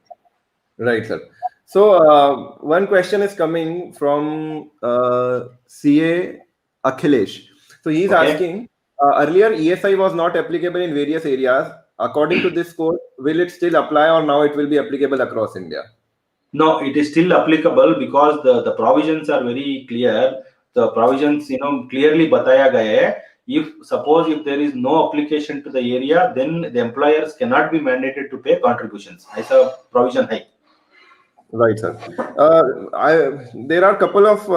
Right, sir. So one question is coming from CA Akhilesh. So he is asking, earlier ESI was not applicable in various areas. According to this code, will it still apply or now it will be applicable across India? No, it is still applicable because the provisions are very clear. The provisions clearly बताया गया है. If suppose if there is no application to the area, then the employers cannot be mandated to pay contributions. ऐसा provision है. Right, sir. There are a couple of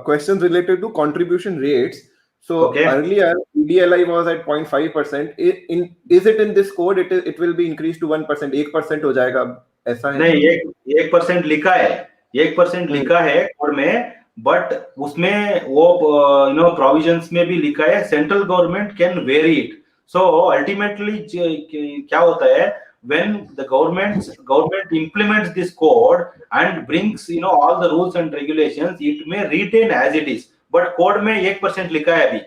questions related to contribution rates. So earlier EDLI was at 0.5%. Is it in this code? It will be increased to 1%. 1% हो जाएगा ऐसा है? नहीं, 1% लिखा है. 1% लिखा है कोड में, बट उसमें वो प्रोविजंस में भी लिखा है central government can very it. So ultimately क्या होता है, when the government implements this code and brings all the rules and regulations, it may retain as it is, but code में 1% लिखा है अभी,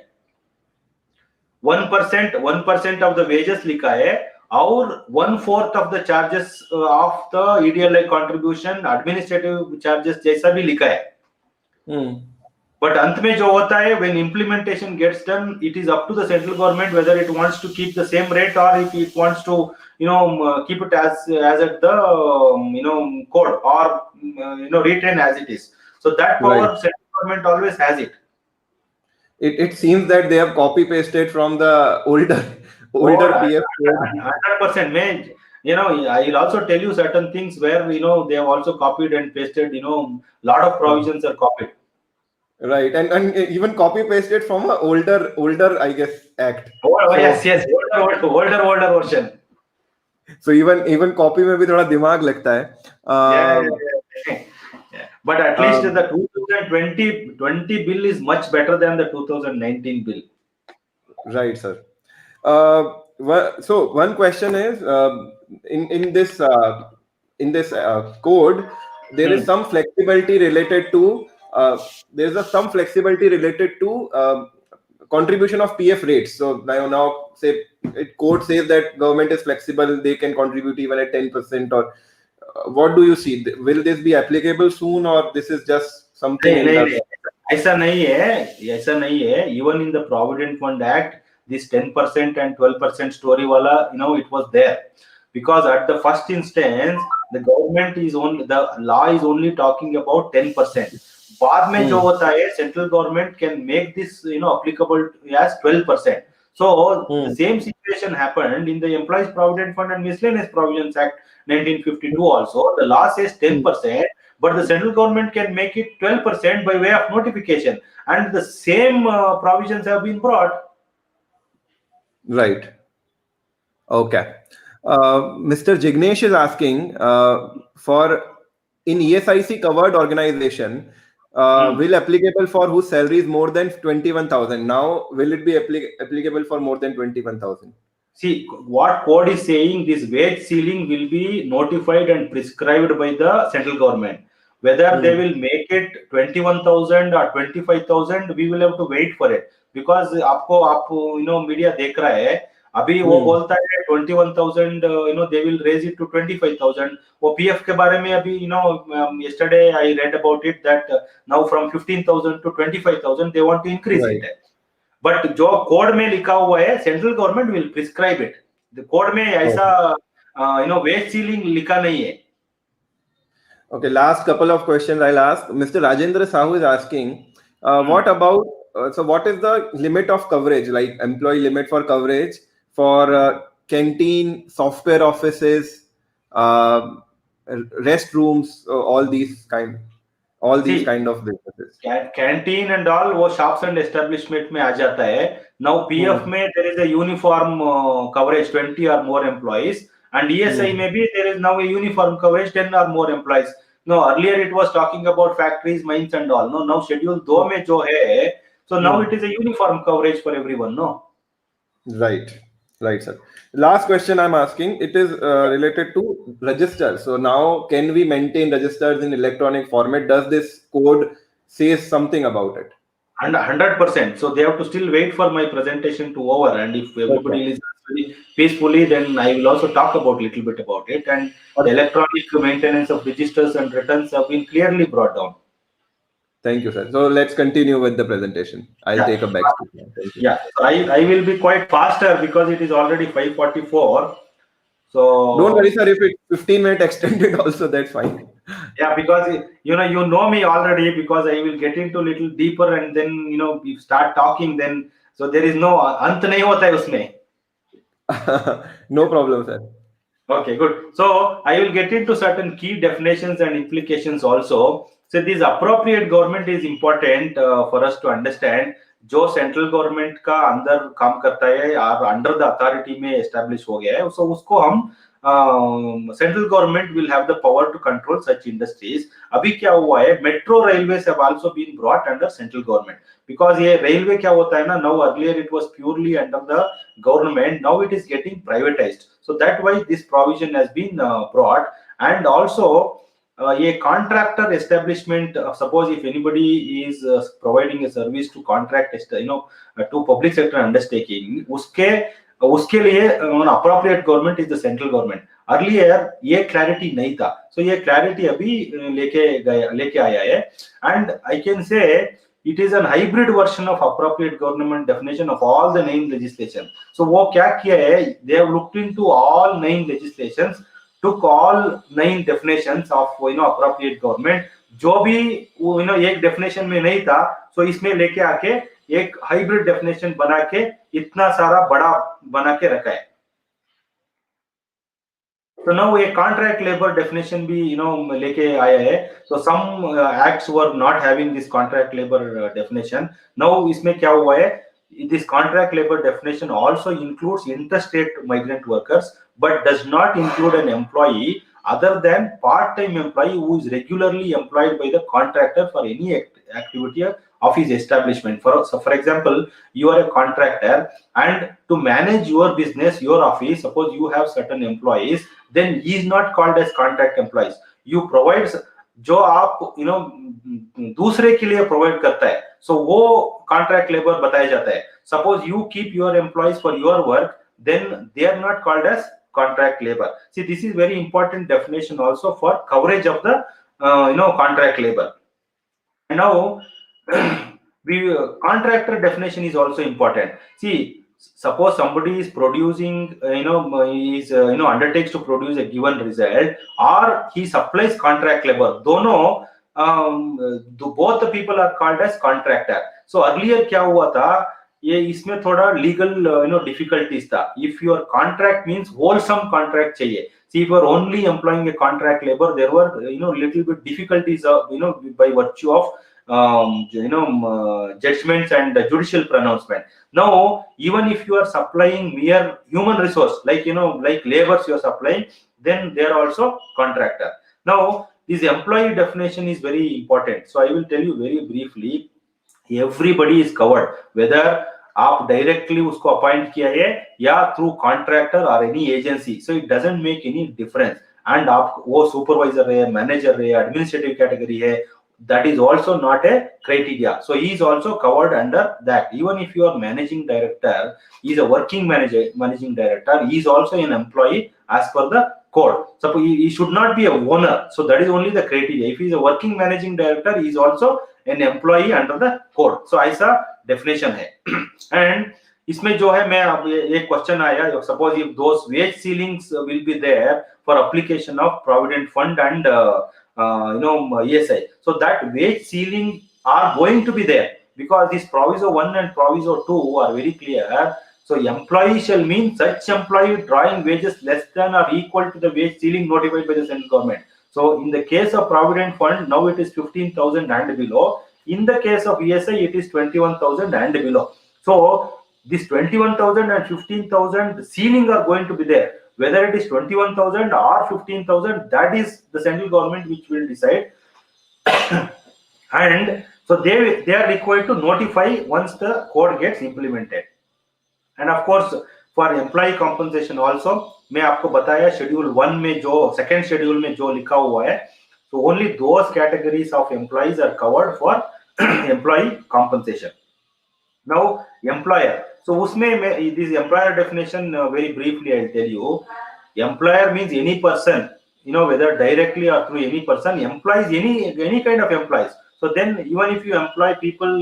1% of the wages लिखा है, और 1/4 of the charges of the EDLI contribution, administrative charges जैसा भी लिखा है. But अंत में जो होता है, when implementation gets done, it is up to the central government whether it wants to keep the same rate or if it wants to keep it as at the code, or retain as it is. So that power, Right. central government always has it. It seems that they have copy pasted from the older PF code. 100%. I'll also tell you certain things where they have also copied and pasted. Lot of provisions are copied. Right, and even copy pasted from a older I guess act. Yes, older version. So even copy में भी थोड़ा दिमाग लगता है. Yeah. But at least the 2020 bill is much better than the 2019 bill. Right, sir. So one question is, in this code, there is some flexibility related to contribution of PF rates. So now say code says that government is flexible, they can contribute even at 10%, or what do you see? Will this be applicable soon, or this is just something? ऐसा नहीं है. Even in the Provident Fund Act, this 10% and 12% story wala, it was there, because at the first instance the law is only talking about 10%. बाद में जो होता है, central government can make this applicable as 12%. So the same situation happened in the Employees Provident Fund and Miscellaneous Provisions Act 1952 also. The law says 10%, but the central government can make it 12% by way of notification, and the same provisions have been brought. Right. Okay. Mr. Jignesh is asking for in ESIC covered organization, will applicable for whose salary is more than 21,000. Now, will it be applicable for more than 21,000? See, what code is saying, this wage ceiling will be notified and prescribed by the central government. Whether they will make it 21,000 or 25,000, we will have to wait for it, because आपको media देख रहा है, अभी वो बोलता है 21,000, they will raise it to 25,000. वो PF के बारे में अभी yesterday I read about it that now from 15,000 to 25,000 they want to increase it. But जो कोड में लिखा हुआ है, central government will prescribe it. The code में ऐसा wage ceiling लिखा नहीं है. Okay, last couple of questions I'll ask. Mr. Rajendra Sahu is asking, what about, so what is the limit of coverage, like employee limit for coverage for canteen, software offices, restrooms, all these kind of businesses? Canteen and all, वो shops and establishment में आ जाता है. Now PF में there is a uniform coverage, 20 or more employees, and ESI maybe there is now a uniform coverage, 10 or more employees. No, earlier it was talking about factories, mines and all. No, now schedule 2 में जो है, so now it is a uniform coverage for everyone. No. Right, sir. Last question I'm asking, it is related to registers. So now, can we maintain registers in electronic format? Does this code say something about it? 100%. So they have to still wait for my presentation to over, and if everybody listens very peacefully, then I will also talk about little bit about it. And the electronic maintenance of registers and returns have been clearly brought down. Thank you, sir. So let's continue with the presentation. I'll take a back seat. Yeah, so I will be quite faster because it is already 5:44. So don't worry, sir. If it's 15-minute extended, also that's fine. Yeah, because you know me already, because I will get into little deeper, and then we start talking. Then so there is no अंत नहीं होता है उसमें. No problem, sir. Okay, good. So I will get into certain key definitions and implications also. So this appropriate government is important for us to understand. जो central government का अंदर काम करता है और अंडर द अथॉरिटी में establish हो गया है, so उसको हम central government will have the power to control such industries. अभी क्या हुआ है, metro railways have also been brought under central government, because ये railway क्या होता है ना, now earlier it was purely under the government, now it is getting privatized. So that why this provision has been brought. And also ये contractor establishment, suppose if anybody is providing a service to contract, to public sector undertaking, उसके लिए appropriate government is the central government. Earlier ये clarity नहीं था, so ये clarity अभी लेके आया है. And I can say it is a hybrid version of appropriate government definition of all the 9 legislation. So वो क्या किया है, they have looked into all 9 legislations, took all 9 definitions of appropriate government, जो भी एक definition में नहीं था, so इसमें लेके आके एक हाइब्रिड डेफिनेशन बना के इतना सारा बड़ा बना के रखा है. तो नाउ ये कॉन्ट्रैक्ट लेबर डेफिनेशन भी लेके आया है. तो some acts were not having this contract labour definition. Now इसमें क्या हुआ है, this contract labor definition also includes interstate migrant workers, but does not include an employee other than part-time employee who is regularly employed by the contractor for any activity of his establishment. For example, you are a contractor, and to manage your business, your office, suppose you have certain employees, then he is not called as contract employees. You provide जो आप दूसरे के लिए provide करता है, सो वो contract labour बताया जाता है. Suppose you keep your employees for your work, then they are not called as contract labor. See, this is very important definition also for coverage of the contract labor. And now contractor definition is also important. See, suppose somebody is producing, undertakes to produce a given result, or he supplies contract labor. दोनों both the people are called as contractor. So earlier क्या हुआ था, ये इसमें थोड़ा legal difficulties था. If your contract means wholesome contract चाहिए. See if you are only employing a contract labour, there were little bit difficulties by virtue of judgments and judicial pronouncement. Now even if you are supplying mere human resource, like like labors you are supplying, then they are also contractor. Now this employee definition is very important, so I will tell you very briefly. Everybody is covered, whether आप directly उसको appoint किया है या through contractor और any agency, so it doesn't make any difference. And आप वो supervisor है, manager है, एडमिनिस्ट्रेटिव कैटेगरी है, that is also not a criteria. So he is also covered under that. Even if you are managing director, he is a working managing director, he is also an employee as per the code. So he should not be a owner, so that is only the criteria. If he is a working managing director, he is also an employee under the code. So ऐसा definition है. And इसमें जो है, मैं अब एक question आया, suppose if those wage ceilings will be there for application of provident fund and ESI, so that wage ceiling are going to be there, because this proviso 1 and proviso 2 are very clear. So employee shall mean such employee drawing wages less than or equal to the wage ceiling notified by the central government. So in the case of provident fund, now it is 15,000 and below. In the case of ESI, it is 21,000 and below. So this 21,000 and 15,000 ceiling are going to be there. Whether it is 21,000 or 15,000, that is the central government which will decide. And so they are required to notify once the code gets implemented. And of course for employee compensation also, मैं आपको बताया schedule 1 में, जो second schedule में जो लिखा हुआ है, so only those categories of employees are covered for employee compensation. Now employer, so उसमें मैं this employer definition very briefly I'll tell you. Employer means any person, whether directly or through any person, employs any kind of employees. So then even if you employ people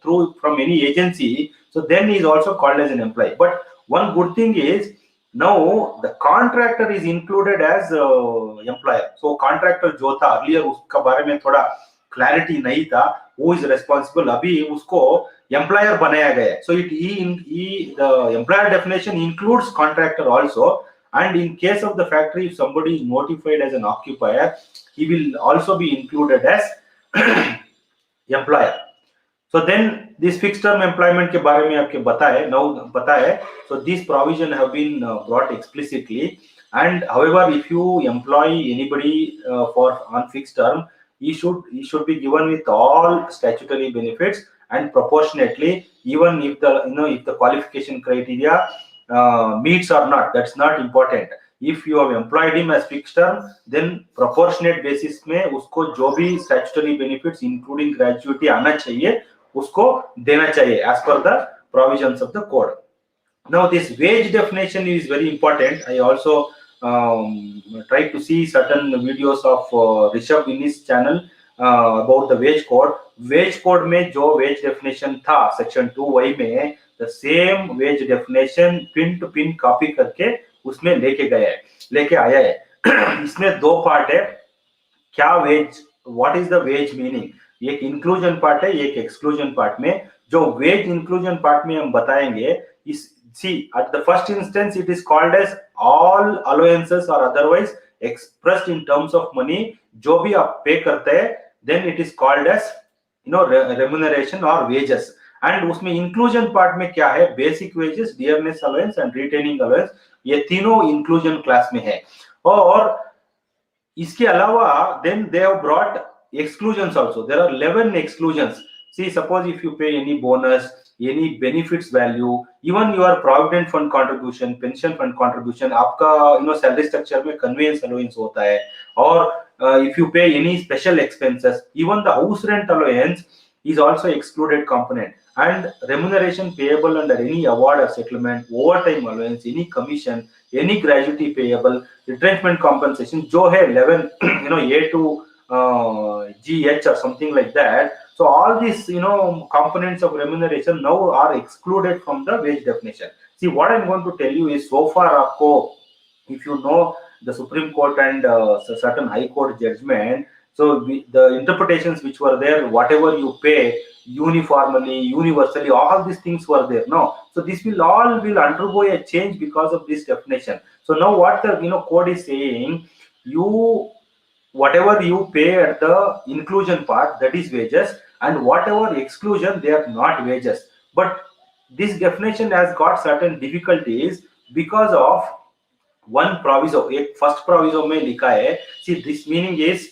through from any agency, so then he is also called as an employee. But one good thing is now the contractor is included as employer. So contractor जो था earlier, उसका बारे में थोड़ा clarity नहीं था, who is responsible, अभी उसको employer बनाया गया. So the employer definition includes contractor also. And in case of the factory, if somebody is notified as an occupier, he will also be included as employer. So then this fixed term employment के बारे में आपके बताए. So these provision have been brought explicitly. And however, if you employ anybody for on fixed term, he should be given with all statutory benefits and proportionately, even if the if the qualification criteria meets or not, that's not important. If you have employed him as fixed term, then proportionate basis में उसको जो भी statutory benefits including gratuity आना चाहिए उसको देना चाहिए as per the provisions of the code. Now this wage definition is very important. I also try to see certain videos of Rishabh in his channel about the wage code. Wage code में जो wage definition था section 2Y में, the same wage definition pin to pin copy करके उसमें लेके आया है. इसमें दो पार्ट है. क्या wage, what is the wage meaning, एक इंक्लूजन पार्ट है, एक एक्सक्लूजन पार्ट में. जो वेज इंक्लूजन पार्ट में हम बताएंगे, इस see at the first instance it is called as all allowances or otherwise expressed in terms of money जो भी आप पे करते हैं, then it is called as remuneration or wages. And उसमें इंक्लूजन पार्ट में क्या है, basic wages, dearness allowance and retaining allowance, ये तीनों इंक्लूजन क्लास में है. और इसके अलावा then they have brought exclusions also. There are 11 exclusions. See, suppose if you pay any bonus, any benefits value, even your provident fund contribution, pension fund contribution, आपका salary structure में conveyance allowance होता है. और if you pay any special expenses, even the house rent allowance is also excluded component. And remuneration payable under any award or settlement, overtime allowance, any commission, any gratuity payable, retrenchment compensation जो है 11 A to GH or something like that. So all these components of remuneration now are excluded from the wage definition. See, what I'm going to tell you is, so far आपको, if you know the Supreme Court and certain High Court judgment, so the interpretations which were there, whatever you pay uniformly, universally, all these things were there. No, so this will undergo a change because of this definition. So now what the code is saying, whatever you pay at the inclusion part, that is wages, and whatever exclusion, they are not wages. But this definition has got certain difficulties because of one proviso. First proviso में लिखा है, see, this meaning is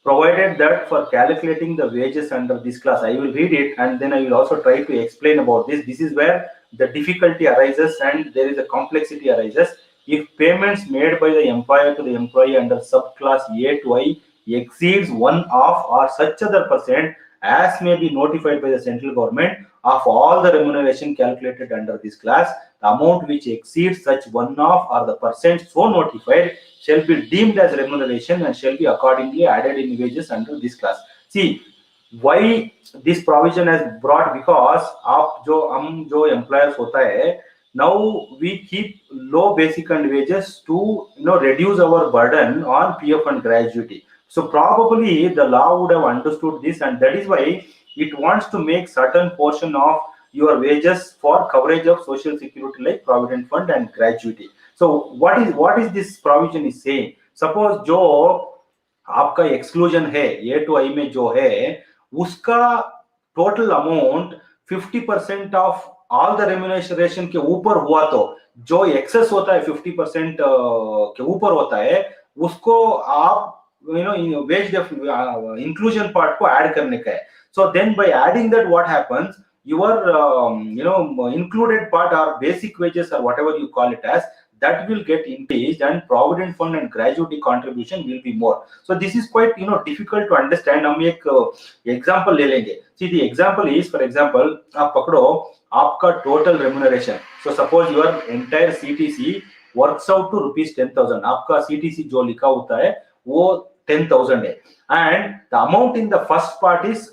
provided that for calculating the wages under this class. I will read it and then I will also try to explain about this. This is where the difficulty arises and there is a complexity arises. If payments made by the employer to the employee under subclass A to I exceeds one of or such other percent as may be notified by the central government of all the remuneration calculated under this class, the amount which exceeds such one of or the percent so notified shall be deemed as remuneration and shall be accordingly added in wages under this class. See, why this provision has brought, because आप जो employers होता है, now we keep low basic and wages to reduce our burden on PF and gratuity. So probably the law would have understood this, and that is why it wants to make certain portion of your wages for coverage of social security like provident fund and gratuity. So what is this provision is saying? Suppose जो आपका exclusion है A to I में जो है, उसका total amount 50% of all the remuneration के ऊपर हुआ, तो जो excess होता है 50% के ऊपर होता है, उसको आप wage inclusion part को add करने का है. So then by adding that, what happens, your included part or basic wages or whatever you call it as, that will get increased and provident fund and gratuity contribution will be more. So this is quite difficult to understand. हम एक example ले लेंगे. See, the example is, for example, आप पकड़ो आपका total remuneration. So suppose your entire CTC works out to rupees 10,000. आपका CTC जो लिखा होता है वो 10,000 है, and the amount in the first part is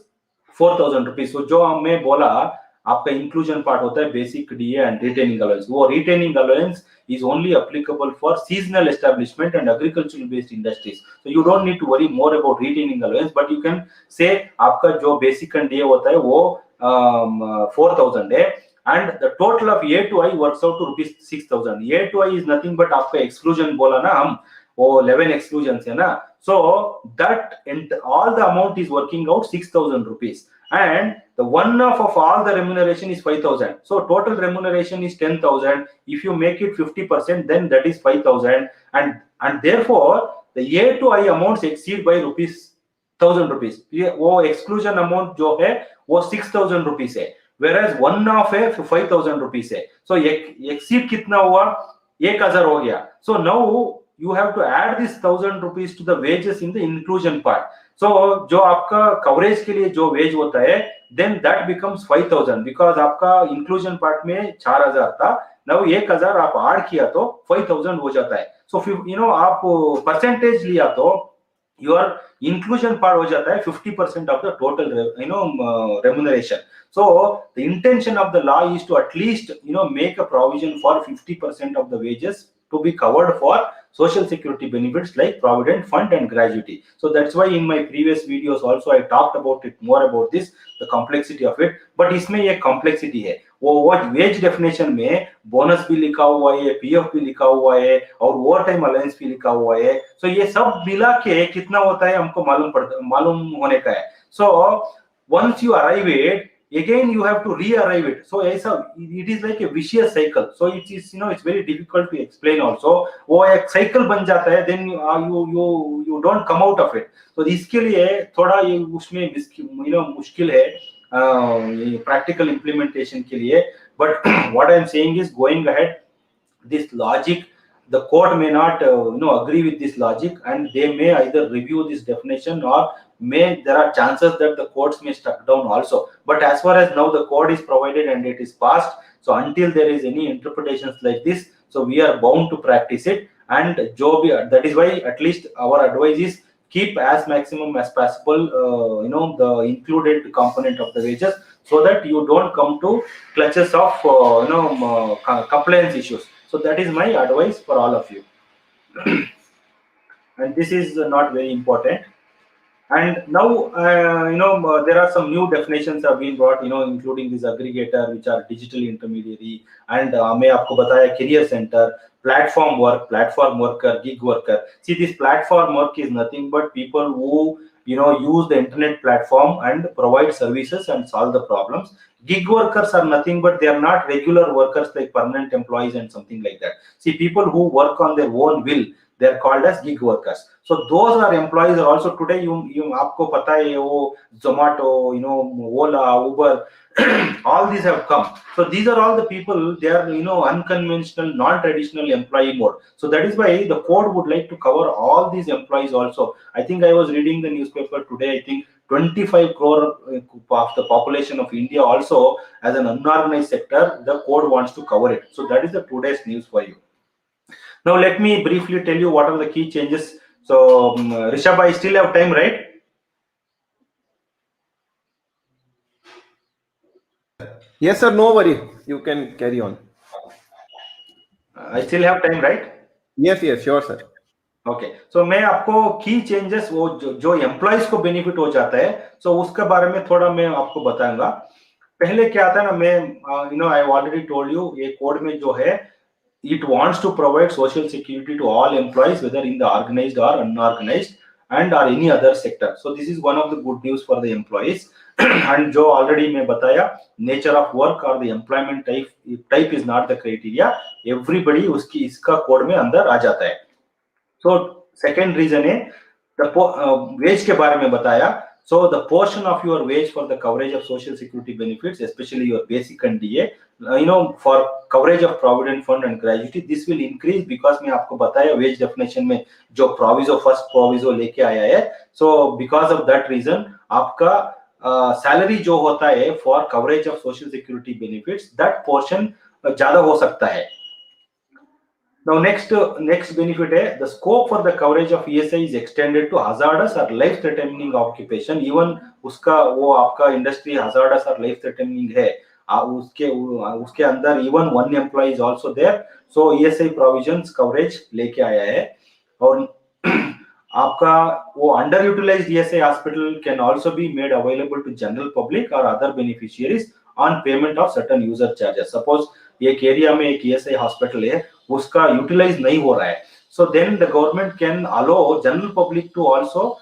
4,000 rupees. So जो मैं बोला आपका inclusion part होता है basic DA and retaining allowance. वो retaining allowance is only applicable for seasonal establishment and agricultural based industries. So you don't need to worry more about retaining allowance, but you can say आपका जो basic and DA होता है वो 4,000 है, and the total of A to I works out to rupees 6,000. A to I is nothing but आपका exclusion बोला ना हम, वो 11 exclusions है ना. So that all the amount is working out 6,000 rupees, and the one-off of all the remuneration is 5,000. So total remuneration is 10,000. If you make it 50%, then that is 5,000, and therefore the A to I amounts exceed by rupees 1,000 rupees. वो exclusion amount जो है वो 6,000 rupees है, whereas one of है 5,000 rupees है. So exceed कितना हुआ? 1,000 हो गया. So now you have to add this 1,000 rupees to the wages in the inclusion part. So जो आपका coverage के लिए जो wage होता है, then that becomes 5,000 because आपका inclusion part में 4,000 था. Now 1,000 आप add किया तो 5,000 हो जाता है. So आप percentage लिया तो your inclusion part हो जाता है 50% of the total remuneration. So the intention of the law is to at least make a provision for 50% of the wages to be covered for social security benefits like provident fund and gratuity. So that's why in my previous videos also I talked about it more about this, the complexity of it. But इसमें ये complexity है, वो wage definition में bonus भी लिखा हुआ है, PF भी लिखा हुआ है और ओवर टाइम अलाउंस भी लिखा हुआ है. सो ये सब मिला के कितना होता है हमको मालूम होने का है. सो once you arrive it, again you have to re-arrive it. So it is like a vicious cycle. So it is it's very difficult to explain also. वो एक cycle बन जाता है, then you don't come out of it. So इसके लिए थोड़ा ये उसमें मुश्किल है practical implementation के लिए. But what I am saying is, going ahead, this logic, the court may not agree with this logic, and they may either review this definition, or there are chances that the courts may struck down also. But as far as now the code is provided and it is passed, so until there is any interpretations like this, so we are bound to practice it. And that is why at least our advice is keep as maximum as possible the included component of the wages, so that you don't come to clutches of compliance issues. So that is my advice for all of you. And this is not very important. And now there are some new definitions have been brought, including this aggregator, which are digital intermediary, and मैं आपको बताया career center, platform worker, gig worker. See, this platform work is nothing but people who use the internet platform and provide services and solve the problems. Gig workers are nothing but they are not regular workers like permanent employees and something like that. See, people who work on their own will, they are called as gig workers. So those are employees are also today. You आपको पता है वो Zomato, Ola, Uber, all these have come. So these are all the people, they are unconventional, non-traditional employee mode. So that is why the code would like to cover all these employees also. I think I was reading the newspaper today. I think 25 crore of the population of India also as an unorganized sector, the code wants to cover it. So that is the today's news for you. Now let me briefly tell you what are the key changes. So Rishabh, I still have time, right? Yes, sir. No worry. You can carry on. I still have time, right? Yes, sure, sir. Okay, so मैं आपको की changes वो जो employees को benefit हो जाता है, सो उसके बारे में थोड़ा मैं आपको बताऊंगा. पहले क्या आता है ना, मैं आई ऑलरेडी टोल्ड यू, ये कोड में जो है it wants to provide social security to all employees, whether in the organized or unorganized and or any other sector. So this is one of the good news for the employees. And जो already मैं बताया, nature of work or the employment type is not the criteria. Everybody उसकी इसका code में अंदर आ जाता है. So second reason है the wage के बारे में बताया. So the portion of your wage for the coverage of social security benefits, especially your basic and DA, for coverage of provident fund and gratuity, this will increase because मैं आपको बताया wage definition में जो proviso first proviso लेके आया है. So because of that reason आपका salary जो होता है for coverage of social security benefits, that portion ज्यादा हो सकता है. Now next benefit है, the scope for the coverage of ESI is extended to hazardous or life threatening occupation. Even उसका वो आपका industry hazardous or life threatening है, उसके अंदर even one employee is also there. So ESI provisions coverage लेके आया है. और आपका वो underutilized ESI hospital can also be made available to general public or other beneficiaries on payment of certain user charges. Suppose एक area में एक ESI hospital है, उसका यूटिलाइज नहीं हो रहा है, so then the government can allow general public to also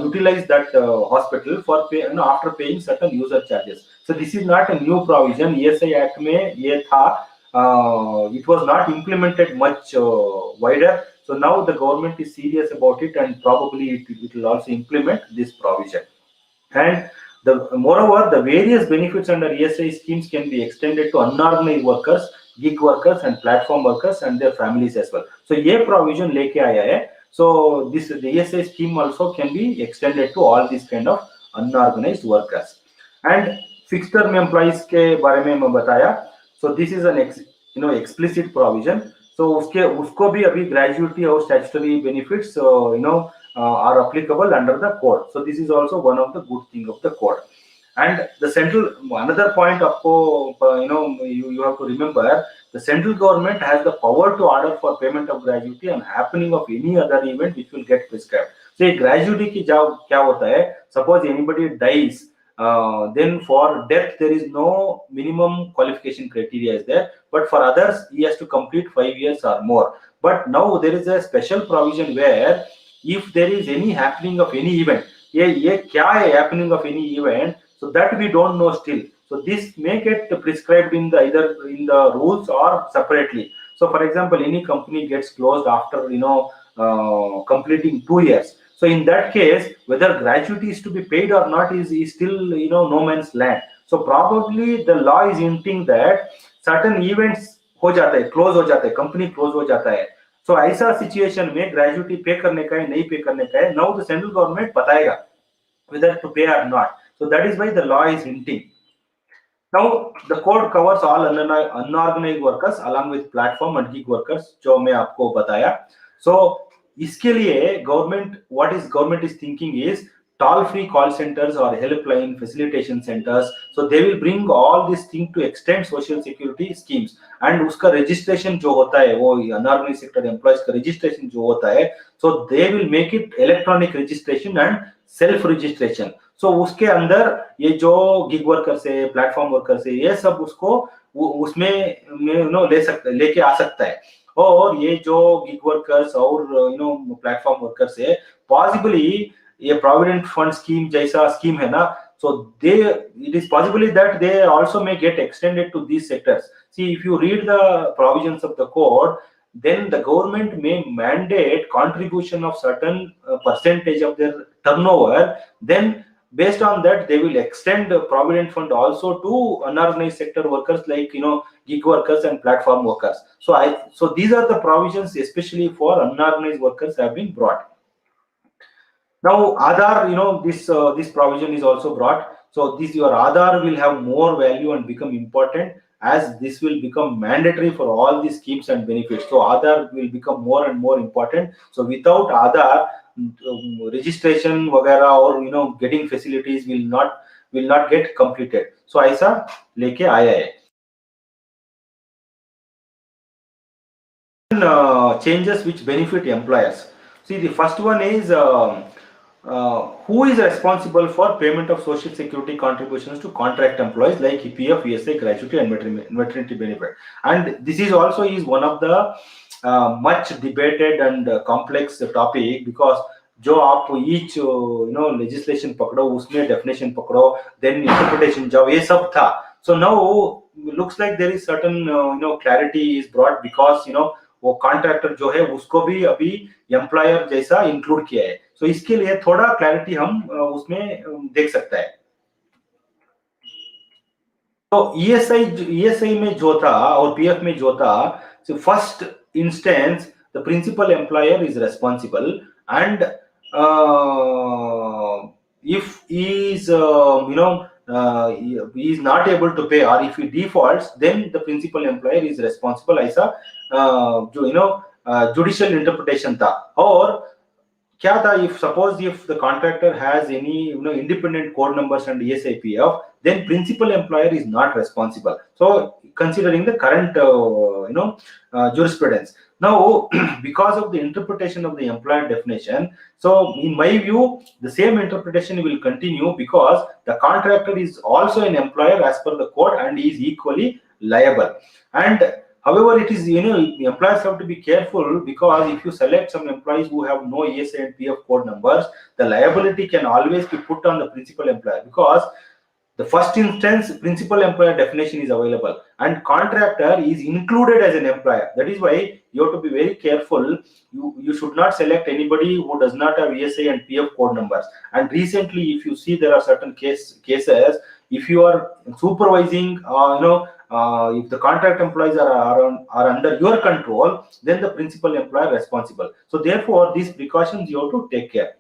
utilize that hospital for after paying certain user charges. So this is not a new provision. ESI Act में ये था, it was not implemented much wider. So now the government is serious about it, and probably it will also implement this provision. And moreover, the various benefits under ESI schemes can be extended to unorganized workers, gig workers, and platform workers and their families as well. So ये provision लेके आया है. So this the ESI scheme also can be extended to all these kind of unorganized workers. And fixed term employees के बारे में मैं बताया. So this is an explicit provision. So उसको भी अभी gratuity और statutory benefits are applicable under the code. So this is also one of the good thing of the code. And the central, another point आपको you have to remember, the central government has the power to order for payment of gratuity and happening of any other event which will get prescribed. So ये gratuity की क्या होता है, suppose anybody dies, then for death there is no minimum qualification criteria is there, but for others he has to complete 5 years or more. But now there is a special provision where if there is any happening of any event, ये क्या है happening of any event, so that we don't know still. So this may get prescribed in the either in the rules or separately. So for example, any company gets closed after completing 2 years. So in that case, whether gratuity is to be paid or not is still no man's land. So probably the law is hinting that certain events हो जाता है, close हो जाता है, company close हो जाता है. So ऐसा सिचुएशन में ग्रेजुटी पे करने का है, नहीं पे करने का है, नाउ द सेंट्रल गवर्नमेंट बताएगा whether to pay or not. So that is why the law is hinting. Now the code covers all unorganized workers along with platform and gig workers जो मैं आपको बताया. So इसके लिए government is thinking is toll-free call centers or helpline facilitation centers. So they will bring all this thing to extend social security schemes. And उसका registration जो होता है, वो unorganized sector employees का registration जो होता है, so they will make it electronic registration and self registration. So उसके अंदर ये जो gig workers है, platform workers है, ये सब उसको उसमें लेके आ सकता है. और ये जो gig workers और platform workers है, possibly ये provident fund scheme जैसा scheme है ना, so it is possibly that they also may get extended to these sectors. See, if you read the provisions of the code, then the government may mandate contribution of certain percentage of their turnover. Then based on that, they will extend the provident fund also to unorganized sector workers like gig workers and platform workers. So these are the provisions especially for unorganized workers have been brought. Now Aadhaar, this provision is also brought. So your Aadhaar will have more value and become important as this will become mandatory for all these schemes and benefits. So Aadhaar will become more and more important. So without Aadhaar, registration वगैरह or getting facilities will not get completed. So ऐसा लेके आया है. Changes which benefit employers. See, the first one is who is responsible for payment of social security contributions to contract employees like EPF, ESI, gratuity and maternity benefit. And this is also one of the much debated and complex topic, because जो आप each legislation पकड़ो, उसमें definition पकड़ो, then interpretation जाओ, ये सब था. So now looks like there is certain clarity is brought, because वो कॉन्ट्रैक्टर जो है उसको भी अभी एम्प्लॉयर जैसा इंक्लूड किया है. सो इसके लिए थोड़ा क्लैरिटी हम उसमें देख सकते हैं. तो ईएसआई में जो था और पीएफ में जो था, so first instance the principal employer is responsible, and if he is he is not able to pay or if he defaults, then the principal employer is responsible. ऐसा जो judicial interpretation था. और क्या था, if the contractor has any independent code numbers and ESIPF, then principal employer is not responsible. So considering the current jurisprudence, now because of the interpretation of the employer definition, so in my view the same interpretation will continue, because the contractor is also an employer as per the code and is equally liable. And However, it is, employers have to be careful, because if you select some employees who have no ESA and PF code numbers, the liability can always be put on the principal employer, because the first instance principal employer definition is available and contractor is included as an employer. That is why you have to be very careful. You should not select anybody who does not have ESA and PF code numbers. And recently, if you see, there are certain cases, if you are supervising, if the contract employees are under your control, then the principal employer responsible. So therefore, these precautions you have to take care.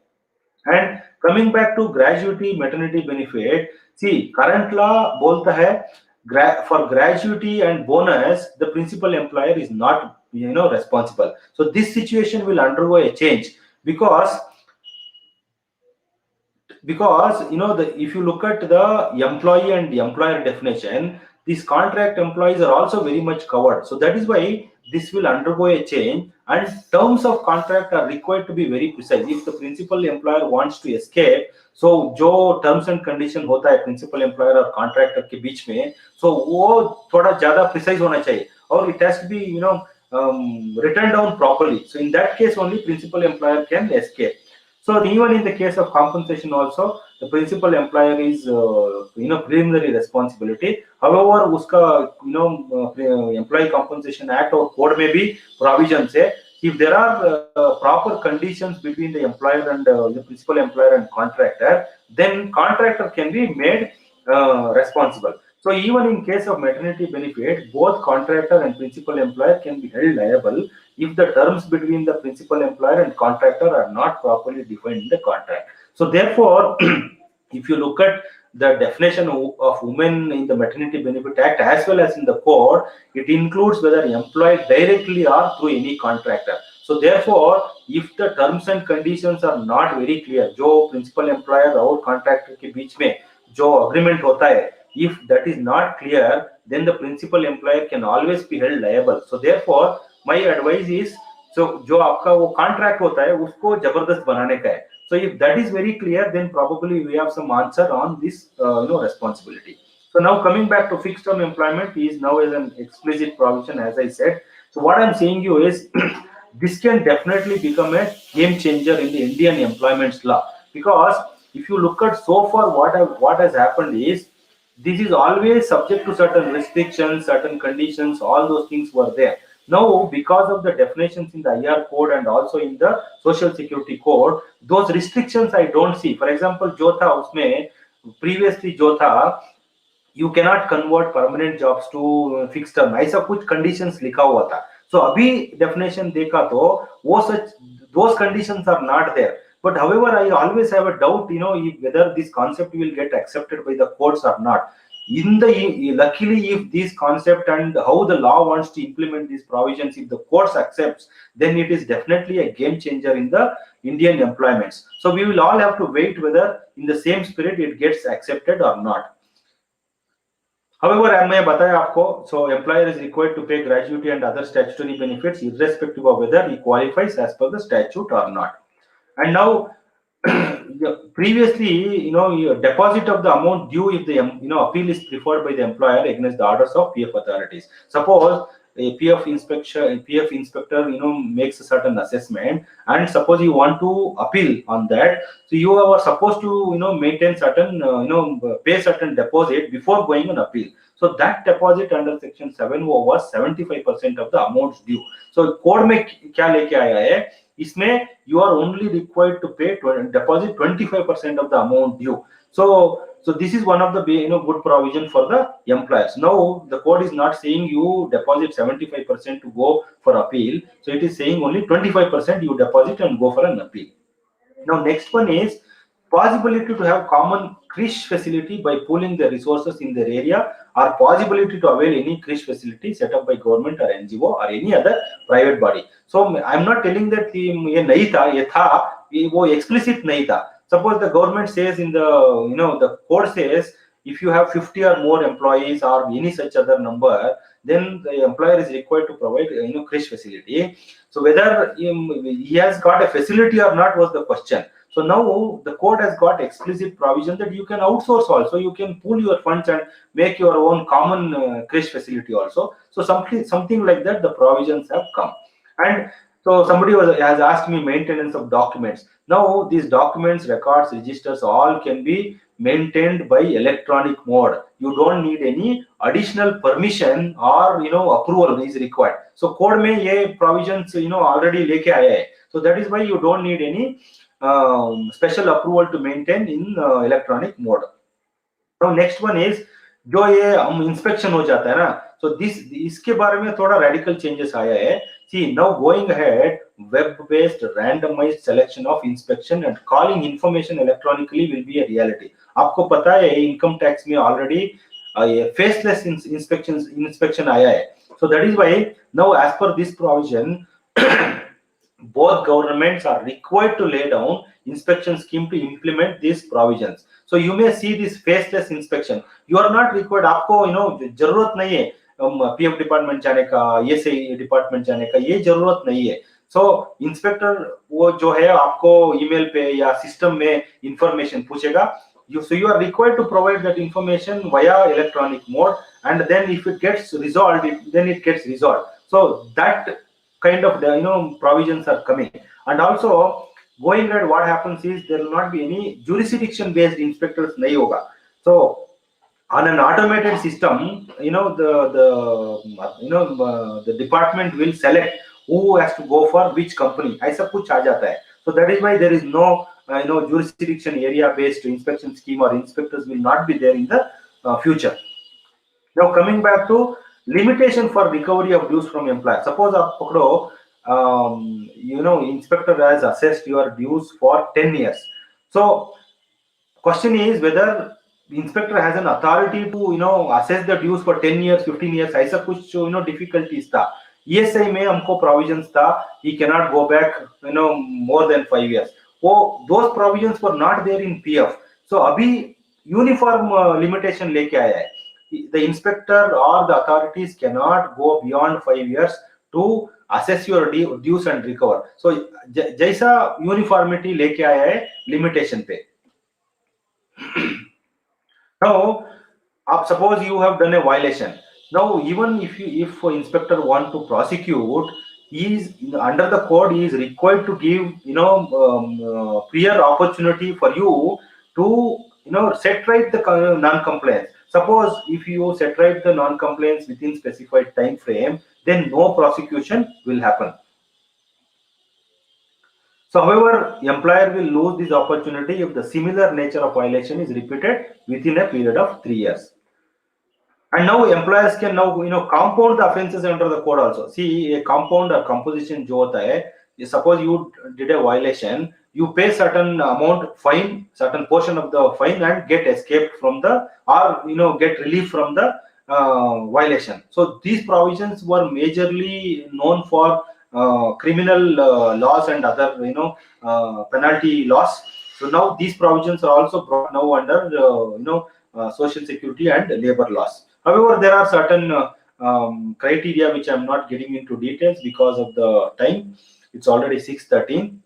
And coming back to gratuity maternity benefit, see, current law बोलता है for gratuity and bonus the principal employer is not responsible. So this situation will undergo a change, because if you look at the employee and the employer definition, these contract employees are also very much covered. So that is why this will undergo a change, and terms of contract are required to be very precise. If the principal employer wants to escape, so जो terms and condition होता है principal employer और contractor के बीच में, so वो थोड़ा ज़्यादा precise होना चाहिए, और it has to be written down properly. So in that case only principal employer can escape. So even in the case of compensation also, the principal employer is preliminary responsibility. However, uska employee compensation act or code may be provisions है, if there are proper conditions between the employer and the principal employer and contractor, then contractor can be made responsible. So even in case of maternity benefit, both contractor and principal employer can be held liable if the terms between the principal employer and contractor are not properly defined in the contract. So therefore, if you look at the definition of women in the Maternity Benefit Act as well as in the code, it includes whether employed directly or through any contractor. So therefore, if the terms and conditions are not very clear, जो principal employer और contractor के बीच में जो agreement होता है, if that is not clear, then the principal employer can always be held liable. So therefore, my advice is, so जो आपका वो contract होता है उसको जबरदस्त बनाने का है. So if that is very clear, then probably we have some answer on this responsibility. So now coming back to fixed term employment is now as an explicit provision, as I said. So what I'm saying you is this can definitely become a game changer in the Indian employment law, because if you look at so far what has happened is, this is always subject to certain restrictions, certain conditions, all those things were there. Now, because of the definitions in the IR code and also in the Social Security code, those restrictions I don't see. For example, जो था उसमें previously जो था, you cannot convert permanent jobs to fixed term, ऐसा कुछ conditions लिखा हुआ था. So अभी definition देखा तो वो those conditions are not there. But however, I always have a doubt, whether this concept will get accepted by the courts or not. Luckily, if this concept and how the law wants to implement these provisions, if the courts accepts, then it is definitely a game changer in the Indian employments. So we will all have to wait whether in the same spirit it gets accepted or not. However, मैं बताया आपको, so employer is required to pay gratuity and other statutory benefits irrespective of whether he qualifies as per the statute or not. And now, previously, your deposit of the amount due if the appeal is preferred by the employer against the orders of PF authorities. Suppose a PF inspector, makes a certain assessment, and suppose you want to appeal on that, so you are supposed to, maintain certain, pay certain deposit before going on appeal. So that deposit under section 7 was 75% of the amounts due. So code में क्या लेके आया है? इसमें you are only required to pay deposit 25% of the amount due. So this is one of the good provision for the employers. Now the code is not saying you deposit 75% to go for appeal. So it is saying only 25% you deposit and go for an appeal. Now next one is possibility to have common creche facility by pooling the resources in their area, or possibility to avail any creche facility set up by government or NGO or any other private body. So I'm not telling that ये नहीं था, ये था, वो explicit नहीं था. Suppose the government says in the the code says if you have 50 or more employees or any such other number, then the employer is required to provide creche facility. So whether he has got a facility or not was the question. So now the code has got explicit provision that you can outsource also. You can pool your funds and make your own common crash facility also. So something like that, the provisions have come. And so somebody has asked me maintenance of documents. Now these documents, records, registers, all can be maintained by electronic mode. You don't need any additional permission or approval is required. So code में ये provisions already लेके आया है. So that is why you don't need any special approval to maintain in electronic mode. Now next one is जो ये हम inspection हो जाता है ना. So इसके बारे में थोड़ा radical changes आया है. See, now going ahead, web-based randomized selection of inspection and calling information electronically will be a reality. आपको पता है income tax में already faceless inspection आया है. So that is why now as per this provision, both governments are required to lay down inspection scheme to implement these provisions. So you may see this faceless inspection. You are not required. आपको जरूरत नहीं है PF department जाने का, SI department जाने का, ये जरूरत नहीं है. सो इंस्पेक्टर वो जो है आपको ईमेल पे या सिस्टम में इंफॉर्मेशन पूछेगा. So you are required to provide that information via electronic mode, and then if it gets resolved, then it gets resolved. So that kind of provisions are coming. And also going ahead, what happens is there will not be any jurisdiction based inspectors nahi hoga. So on an automated system, the department will select who has to go for which company. ऐसा कुछ आ जाता है. So that is why there is no jurisdiction area based inspection scheme, or inspectors will not be there in the future. Now coming back to limitation for recovery of dues from employer. Suppose आप पकड़ो inspector has assessed your dues for 10 years. So question is whether the inspector has an authority to assess the dues for 10 years, 15 years. ऐसा कुछ difficulties था. ESI में हमको provisions था, he cannot go back more than 5 years. Those provisions were not there in PF. So अभी uniform limitation लेके आया है. The inspector or the authorities cannot go beyond 5 years to assess your dues and recover. So जैसा uniformity लेके आया है limitation पे. Now, suppose you have done a violation. Now, even if inspector want to prosecute, he is under the code. He is required to give prior opportunity for you to set right the non-compliance. Suppose if you set right the non-compliance within specified time frame, then no prosecution will happen. So, however, employer will lose this opportunity if the similar nature of violation is repeated within a period of 3 years. And now employers can now compound the offences under the code also. See, a compound or composition जो होता है, suppose you did a violation, you pay certain amount fine, certain portion of the fine, and get escaped from the get relief from the violation. So these provisions were majorly known for criminal laws and other penalty laws. So now these provisions are also brought now under social security and labor laws. However, there are certain criteria which I'm not getting into details because of the time. It's already 6:13,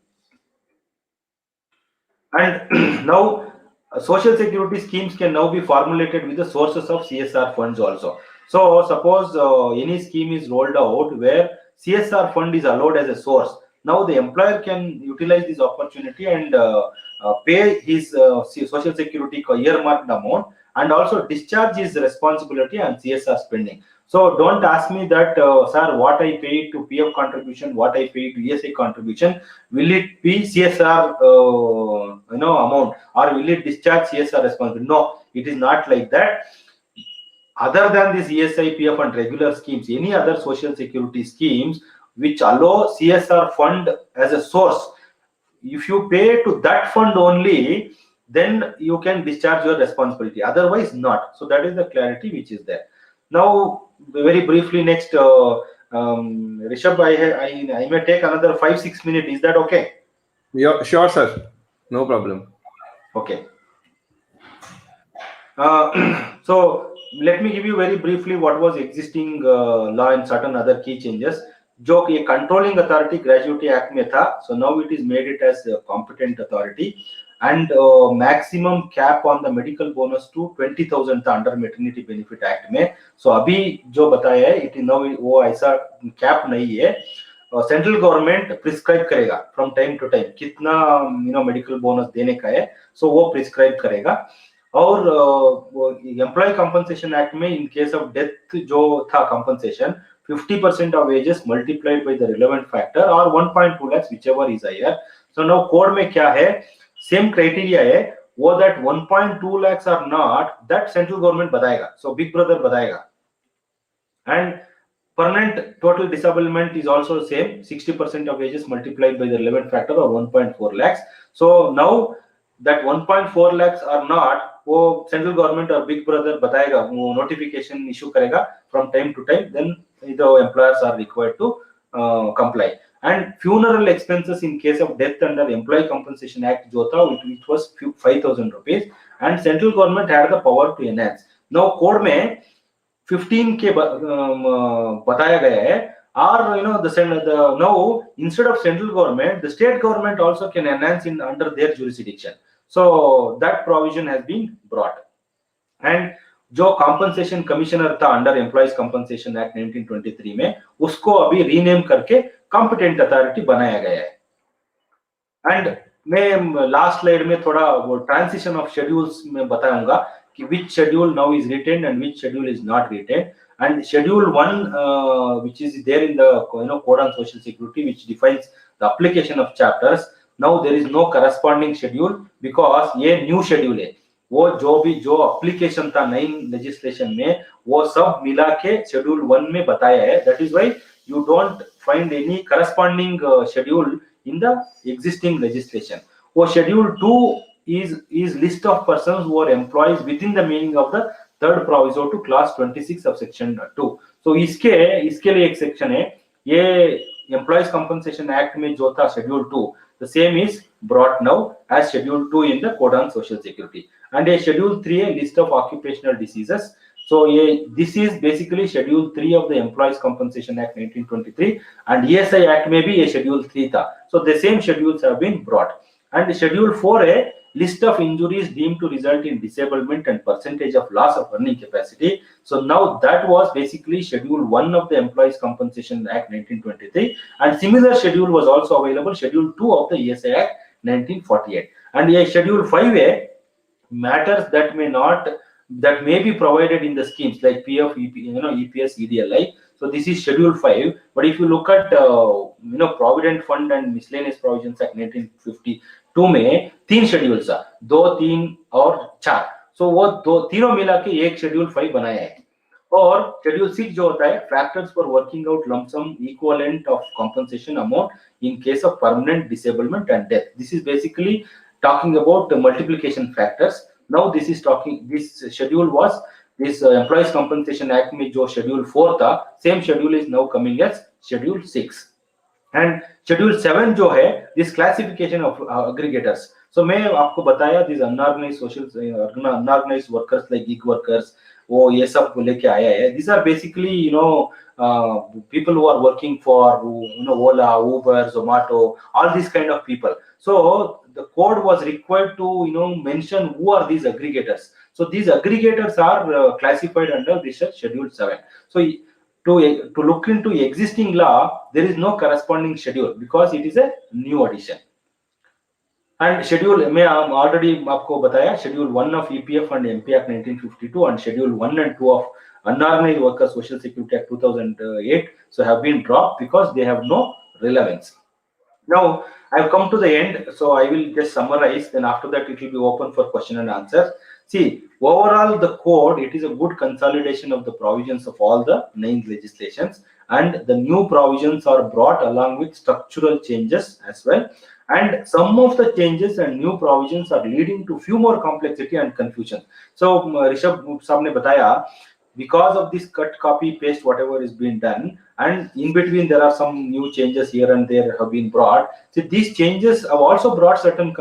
and now social security schemes can now be formulated with the sources of CSR funds also. So suppose any scheme is rolled out where CSR fund is allowed as a source. Now the employer can utilize this opportunity and pay his social security earmarked amount, and also discharge his responsibility on CSR spending. So don't ask me that, sir, what I paid to PF contribution, what I paid to ESI contribution, will it be CSR amount, or will it discharge CSR responsibility? No, it is not like that. Other than this ESI, PF and regular schemes, any other social security schemes which allow CSR fund as a source, if you pay to that fund only, then you can discharge your responsibility. Otherwise, not. So that is the clarity which is there. Now, very briefly, next, Rishabh, I may take another 5-6 minutes. Is that okay? Yeah, sure, sir. No problem. Okay. So let me give you very briefly what was existing law and certain other key changes. जो ये controlling authority gratuity act में था, so now it is made it as competent authority, and maximum cap on the medical bonus to 20,000 था under maternity benefit act में। सो अभी जो बताया है, इट इज नाउ वो ऐसा कैप नहीं है, सेंट्रल गवर्नमेंट प्रिस्क्राइब करेगा फ्रॉम टाइम टू टाइम कितना मेडिकल बोनस देने का है, सो वो प्रिस्क्राइब करेगा। और एम्प्लॉय कंपनसेशन एक्ट में इन केस ऑफ डेथ जो था compensation 50% of wages multiplied by the relevant factor or 1.2 lakhs whichever is higher. So now code में क्या है, सेम क्राइटेरिया है, वो that 1.2 lakhs or not, that central government बताएगा, so big brother बताएगा। And permanent total disablement is also same, 60% of wages multiplied by the relevant factor or 1.4 lakhs. So now that 1.4 lakhs or not, वो central government और big brother बताएगा, वो notification issue करेगा from time to time, then the employers are required to comply. And funeral expenses in case of death under Employee Compensation Act जो था, it was 5,000 rupees, and central government had the power to enhance. Now code में 15 के बताया गया है, or the now instead of central government, the state government also can enhance in under their jurisdiction. So that provision has been brought. And जो compensation commissioner था under employees compensation act 1923 में, उसको अभी रीनेम करके competent authority बनाया गया है। And मैं लास्ट स्लाइड में थोड़ा वो ट्रांजिशन ऑफ शेड्यूल्स में बताऊंगा कि which schedule now is retained and which schedule is not retained. and schedule 1 which is there in the code on social security, which defines the application of chapters, now there is no corresponding schedule because ये new schedule है। वो जो application था नई legislation में, वो सब मिला के शेड्यूल 1 में बताया है। That is why you don't find any corresponding schedule in the existing legislation. वो schedule 2 is list of persons who are employees within the meaning of the third proviso to clause 26 of section 2। so इसके लिए एक section है, ये employees compensation act में जो था schedule 2, the same is brought now as schedule 2 in the code on social security, and a schedule 3 a list of occupational diseases। so this is basically schedule 3 of the employees compensation act 1923, and ESI act में भी ये schedule 3 था, so the same schedules have been brought। and schedule 4 a list of injuries deemed to result in disablement and percentage of loss of earning capacity। so now that was basically schedule 1 of the employees compensation act 1923, and similar schedule was also available, schedule 2 of the ESI act 1948। and a schedule 5a matters that may be provided in the schemes like PF, EPS, EDLI। so this is schedule 5। but if you look at provident fund and miscellaneous provisions act 1952 में 3 schedules था, 2, 3 और 4। so वो तीनों मिला के एक schedule 5 बनाया है। और शेड्यूल 6 जो होता है factors for working out lump sum equivalent of compensation amount in case of permanent disablement and death. This is basically talking about the multiplication factors। now this schedule was this employees compensation act में जो schedule 4 था, same schedule is now coming as schedule 6। and schedule 7 जो है this classification of aggregators। so मैं आपको बताया this unorganized workers like gig workers, वो ये सब लेके आया है। these are basically people who are working for Ola, Uber, Zomato, all these kind of people। so the code was required to mention who are these aggregators। so these aggregators are classified under this schedule 7। so to look into existing law, there is no corresponding schedule because it is a new addition। and schedule मैं already आपको बताया schedule 1 of EPF and MP Act 1952 and schedule 1 and 2 of Unorganized Workers Social Security Act 2008 so have been dropped because they have no relevance। now I've come to the end, so I will just summarize, then after that it will be open for question and answer। see, overall the code, it is a good consolidation of the provisions of all the 9 legislations, and the new provisions are brought along with structural changes as well, and some of the changes and new provisions are leading to few more complexity and confusion। so Rishabh साहब ने बताया because of this cut copy paste whatever is being done, and in between there are some new changes here and there have been brought। so these changes have also brought certain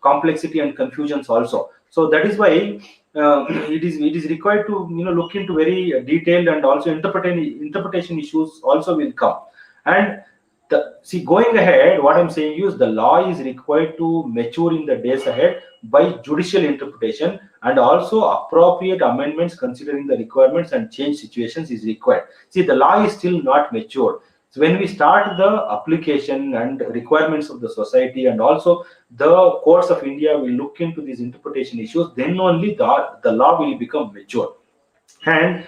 complexity and confusions also। so that is why it is required to look into very detailed, and also interpretation issues also will come। And going ahead, what I'm saying is the law is required to mature in the days ahead by judicial interpretation, and also appropriate amendments considering the requirements and change situations is required. See, the law is still not mature. So when we start the application and requirements of the society, and also the courts of India will look into these interpretation issues, then only the law will become mature. And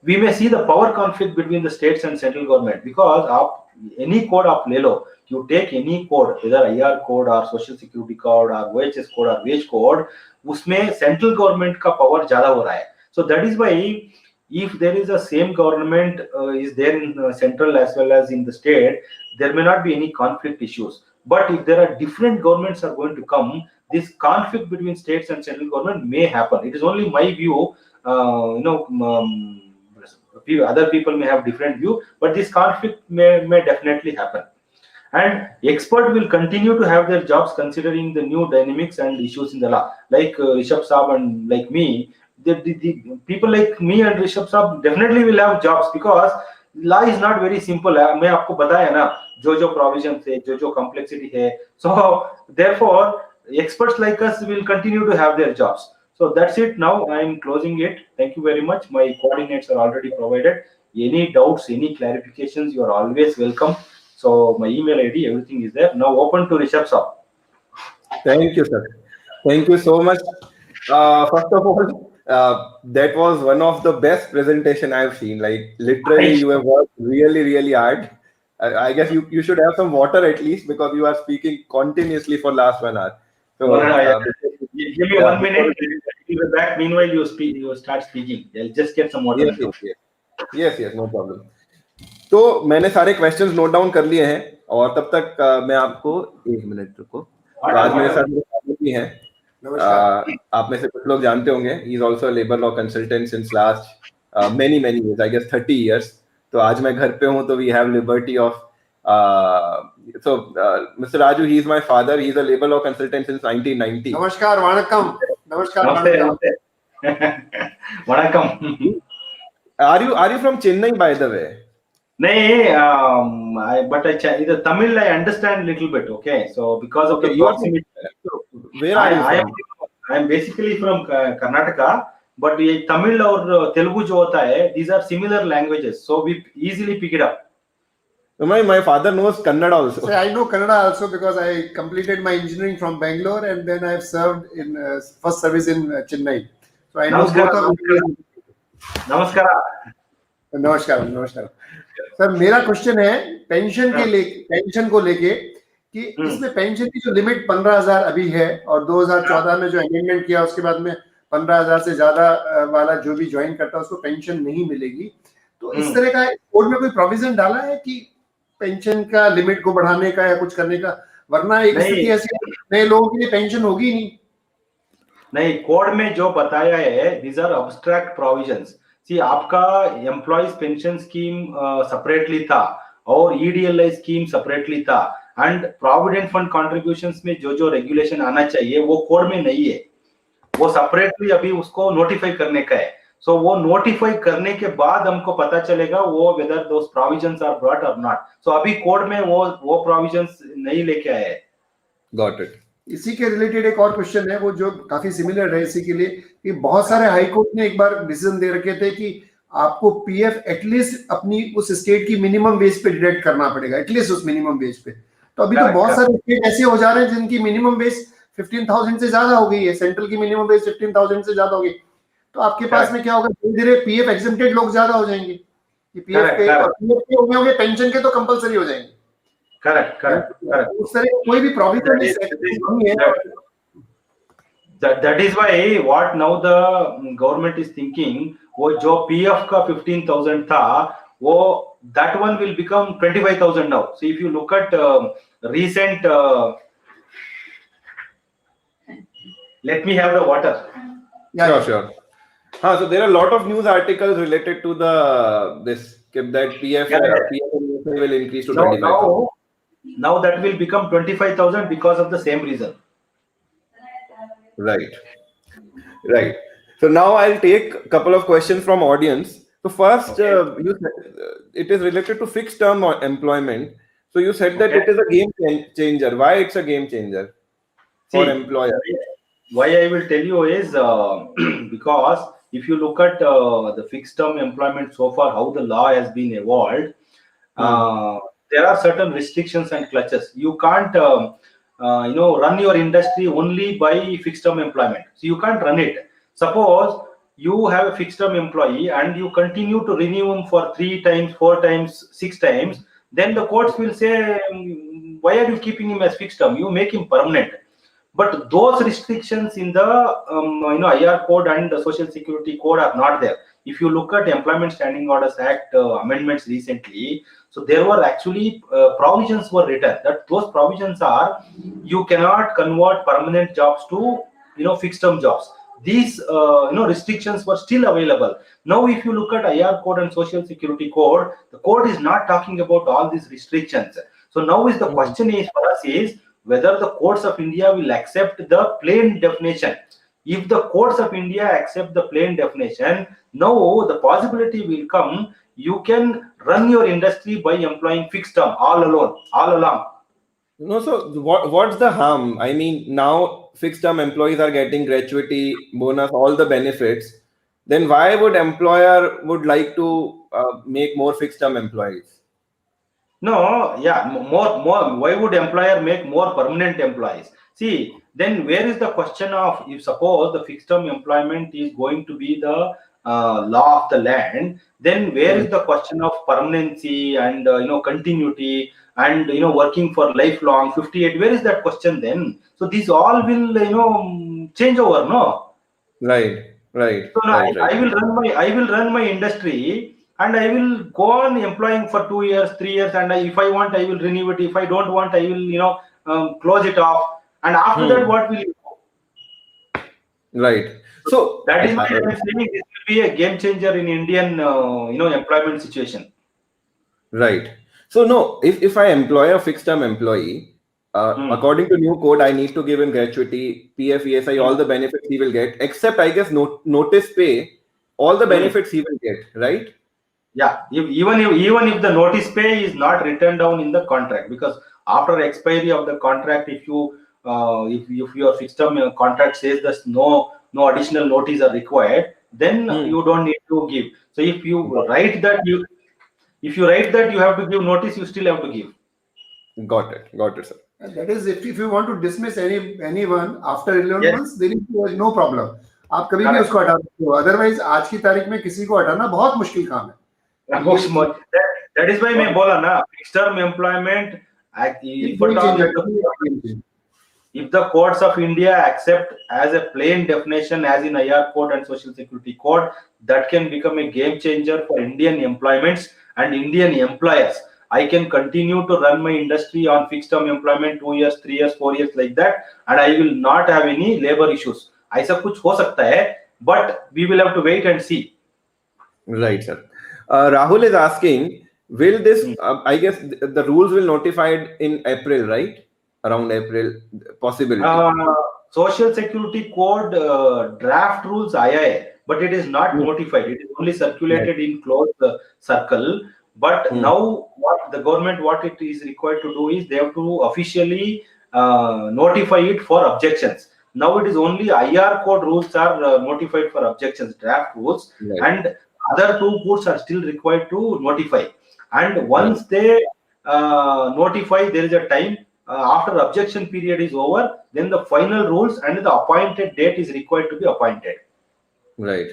we may see the power conflict between the states and central government, because of any code of LELO, you take any code, whether IR code or social security code or OHS code or wage code, उसमें central government का power ज़्यादा हो रहा है. So that is why if there is a same government is there in central as well as in the state, there may not be any conflict issues. But if there are different governments are going to come, this conflict between states and central government may happen. It is only my view. Other people may have different view, but this conflict may definitely happen. And expert will continue to have their jobs considering the new dynamics and issues in the law. Like Rishabh Saab and like me, the people like me and Rishabh Saab definitely will have jobs, because law is not very simple. मैं आपको बताया ना जो provisions है, जो complexity है. So therefore, experts like us will continue to have their jobs. So that's it. Now I am closing it. Thank you very much. My coordinates are already provided. Any doubts, any clarifications, you are always welcome. So my email ID, everything is there. Now open to Rishabh Saab. Thank you, sir. Thank you so much. First of all, that was one of the best presentation I've seen. Like literally, you have worked really, really hard. I guess you should have some water at least, because you are speaking continuously for last 1 hour. So give me 1 minute. I'll be back. Meanwhile, you start speaking. I'll just get some water. Yes, no problem. तो मैंने सारे questions note down कर लिए हैं, और तब तक मैं आपको 1 मिनट रुको. तो आज मेरे साथ मेरे भी हैं. आप में से कुछ लोग जानते होंगे, he is also labour law consultant since last many years, I guess 30 years. तो आज मैं घर पे हूं, तो we have liberty of so Mr. Raju, he is my father. He is a labor law consultant since 1990. Namaskar, vanakkam. Vanakkam. Are you from Chennai, by the way? No, but the Tamil I understand little bit. Okay, so because of the proximity. Where are you from? I am basically from Karnataka, but Tamil or Telugu jo hota hai, these are similar languages, so we easily pick it up. My father knows Kannada also. So I know Kannada also, because I completed my engineering from Bangalore, and then I have served in first service in Chennai. So I know both of them. नमस्कार. Sir, मेरा question है pension को लेके कि इसमें pension की जो limit 15,000 अभी है, और 2014 में जो अमेंडमेंट किया उसके बाद में 15,000 से ज्यादा वाला जो भी ज्वाइन करता है उसको पेंशन नहीं मिलेगी. तो इस तरह का कोड में कोई प्रोविजन डाला है कि पेंशन का लिमिट को बढ़ाने का या कुछ करने का? वरना एक स्थिति ऐसी नए लोगों के लिए पेंशन होगी नहीं. कोड में जो बताया है, these are abstract provisions. See, आपका एम्प्लॉइज पेंशन स्कीम सेपरेटली था, और EDLI स्कीम सेपरेटली था, एंड प्रोविडेंट फंड कॉन्ट्रीब्यूशंस में जो रेगुलेशन आना चाहिए वो कोड में नहीं है. वो सेपरेटली अभी उसको नोटिफाई करने का है. सो वो नोटिफाई करने के बाद हमको पता चलेगा वो whether those provisions are brought or not. So अभी कोड में वो प्रोविजंस नहीं लेके आए हैं. Got it. इसी के रिलेटेड एक और क्वेश्चन है, वो जो काफी सिमिलर है इसी के लिए, कि बहुत सारे हाई कोर्ट ने एक बार डिसीजन दे रखे थे कि आपको पीएफ एटलीस्ट अपनी उस स्टेट की मिनिमम वेज पे डिडक्ट करना पड़ेगा, एटलीस्ट उस मिनिमम वेज पे. तो अभी तो बहुत सारे स्टेट ऐसे हो जा रहे हैं जिनकी मिनिमम वेज 15,000 से ज्यादा हो गई है. सेंट्रल की मिनिमम वेज 15,000 से ज्यादा हो गई. तो आपके पास में क्या होगा, धीरे-धीरे पीएफ एग्जेम्प्टेड लोग ज्यादा हो जाएंगे कि पीएफ के होंगे, पेंशन के तो कंपलसरी हो जाएंगे. करेक्ट. उस तरह कोई भी प्रोविजन नहीं है. That is why what now the government is thinking, वो जो PF का 15,000 था, वो that one will become 25,000 now. So if you look at recent, let me have the water. Yeah, sure. So there are a lot of news articles related to that PF will increase to 25,000. Now that will become 25,000 because of the same reason. Right. So now I'll take a couple of questions from audience. So first, it is related to fixed term employment. So you said that Okay. it is a game changer. Why it's a game changer for employer? Why I will tell you is because if you look at the fixed term employment so far, how the law has been evolved, there are certain restrictions and clutches. You can't, run your industry only by fixed term employment. So you can't run it. Suppose you have a fixed term employee and you continue to renew him for 3 times, 4 times, 6 times, then the courts will say, why are you keeping him as fixed term? You make him permanent. But those restrictions in the IR code and the Social Security code are not there. If you look at Employment Standing Orders Act amendments recently, so there were actually provisions were written that those provisions are, you cannot convert permanent jobs to fixed term jobs. These restrictions were still available. Now if you look at IR code and Social Security code, the code is not talking about all these restrictions. So now is the question is for us is whether the courts of India will accept the plain definition. If the courts of India accept the plain definition, now the possibility will come, you can run your industry by employing fixed term all along. No, so what's the harm? I mean, now fixed term employees are getting gratuity, bonus, all the benefits. Then why would employer would like to make more fixed term employees? No, yeah, more. Why would employer make more permanent employees? See, then where is the question of if suppose the fixed term employment is going to be the law of the land, then where is the question of permanency and continuity and working for lifelong 58? Where is that question then? So these all will change over, no? Right. So I will run my industry and I will go on employing for 2 years, 3 years, and if I want, I will renew it. If I don't want, I will close it off. And after that, what will you do? Right. So that is why I am saying this will be a game changer in Indian employment situation. Right. So no, if I employ a fixed term employee, according to new code, I need to give him gratuity, PF, ESI, all the benefits he will get, except I guess notice pay, all the benefits he will get, right? Yeah, even if the notice pay is not written down in the contract, because after expiry of the contract, if your fixed term contract says that no additional notice are required, then you don't need to give. So if you write that you have to give notice, you still have to give. Got it, sir. And that is if you want to dismiss anyone after 11 months, there is no problem. आप कभी भी उसको हटा सकते हो. Otherwise, आज की तारीख में किसी को हटाना बहुत मुश्किल काम है. That is why मैं बोला ना, fixed term employment. If the courts of India accept as a plain definition as in IR code and Social Security code, that can become a game changer for Indian employments and Indian employers. I can continue to run my industry on fixed term employment 2 years, 3 years, 4 years like that, and I will not have any labor issues. ऐसा कुछ हो सकता है, but we will have to wait and see. Right, sir. Rahul is asking, will this, I guess the rules will notified in April, right? Around April, possibility. Social Security Code draft rules II, but it is not notified. It is only circulated in closed circle. But now what the government, what it is required to do is they have to officially notify it for objections. Now it is only IR code rules are notified for objections, draft rules, and other two codes are still required to notify. And once they notify, there is a time. After objection period is over, then the final rules and the appointed date is required to be appointed. Right.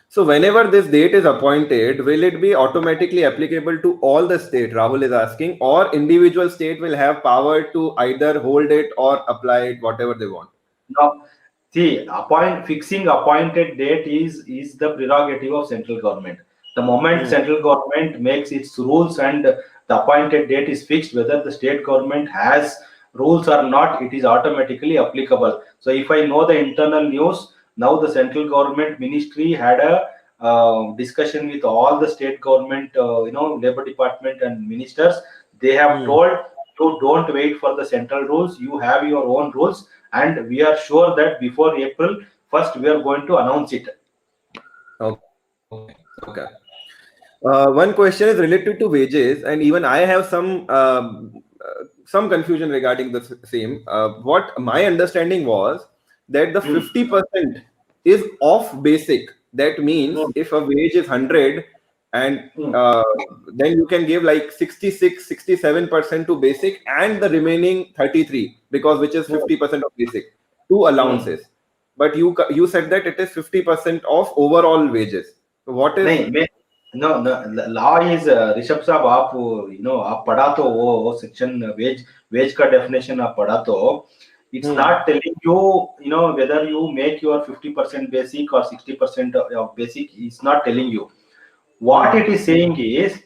So whenever this date is appointed, will it be automatically applicable to all the state? Rahul is asking, or individual state will have power to either hold it or apply it, whatever they want. Now, see, fixing appointed date is the prerogative of central government. The moment central government makes its rules and the appointed date is fixed, whether the state government has rules or not, it is automatically applicable. So if I know the internal news, now the central government ministry had a discussion with all the state government, labor department and ministers. They have told you don't wait for the central rules, you have your own rules, and we are sure that before April 1st we are going to announce it. Okay. One question is related to wages, and even I have some confusion regarding the same. What my understanding was that the 50% is off basic. That means if a wage is 100, and then you can give like 66, 67% to basic, and the remaining 33, because which is 50% of basic, to allowances. But you said that it is 50% of overall wages. So what is नहीं no law is Rishabh साहब आप आप पढ़ा तो वो section veg का definition आप पढ़ा तो it's not telling you whether you make your 50% basic or 60% of basic. It's not telling you. What it is saying is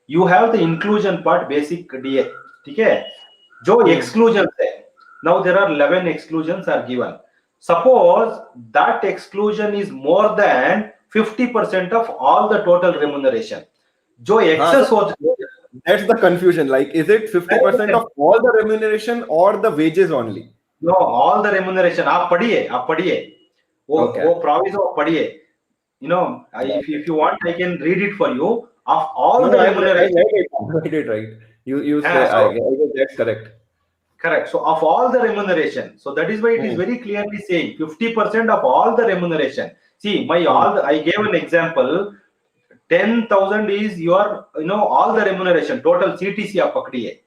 you have the inclusion part basic DA. ठीक है, जो exclusions है, now there are 11 exclusions are given. Suppose that exclusion is more than 50% of all the total remuneration. जो excess हो, that's the confusion. Like, is it 50% of all the remuneration or the wages only? No, all the remuneration. आप पढ़िए वो proviso पढ़िए. If you want, I can read it for you. Of all the remuneration. I read it right. You say I guess that's correct. Correct. So of all the remuneration, so that is why it is very clearly saying 50% of all the remuneration. See, I gave an example. 10,000 is your all the remuneration total CTC आप पकड़िए.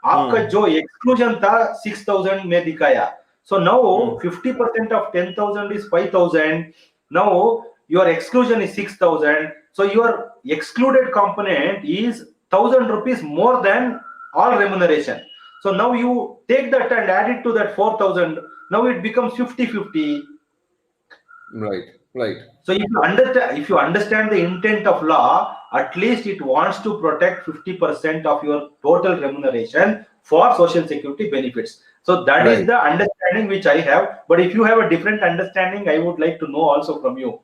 आपका जो exclusion था 6,000 में दिखाया. So now 50% of 10,000 is 5,000. Now your exclusion is 6,000. So your excluded component is 1,000 rupees more than all remuneration. So now you take that and add it to that 4,000. Now it becomes 50-50. Right. So if you understand the intent of law, at least it wants to protect 50% of your total remuneration for social security benefits. So that is the understanding which I have. But if you have a different understanding, I would like to know also from you.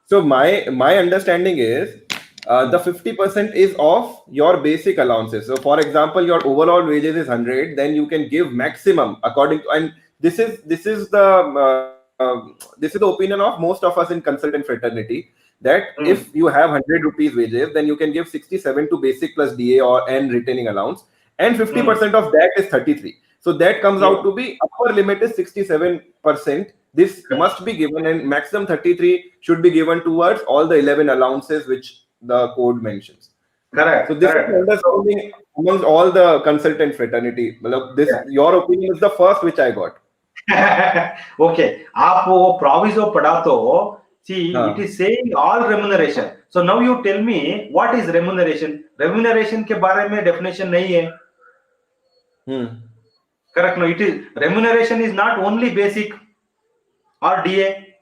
So my understanding is the 50% is of your basic allowances. So for example, your overall wages is 100, then you can give maximum according to, and this is the opinion of most of us in consultant fraternity, that if you have 100 rupees wages, then you can give 67 to basic plus DA and retaining allowance, and 50% of that is 33. So that comes out to be upper limit is 67%. This must be given, and maximum 33 should be given towards all the 11 allowances which the code mentions. Correct. So this is understanding amongst all the consultant fraternity. Your opinion is the first which I got. Okay, आप वो proviso पढ़ा तो see it is saying all remuneration. So now you tell me what is remuneration? Remuneration के बारे में definition नहीं है. Correct. No, it is remuneration is not only basic or DA.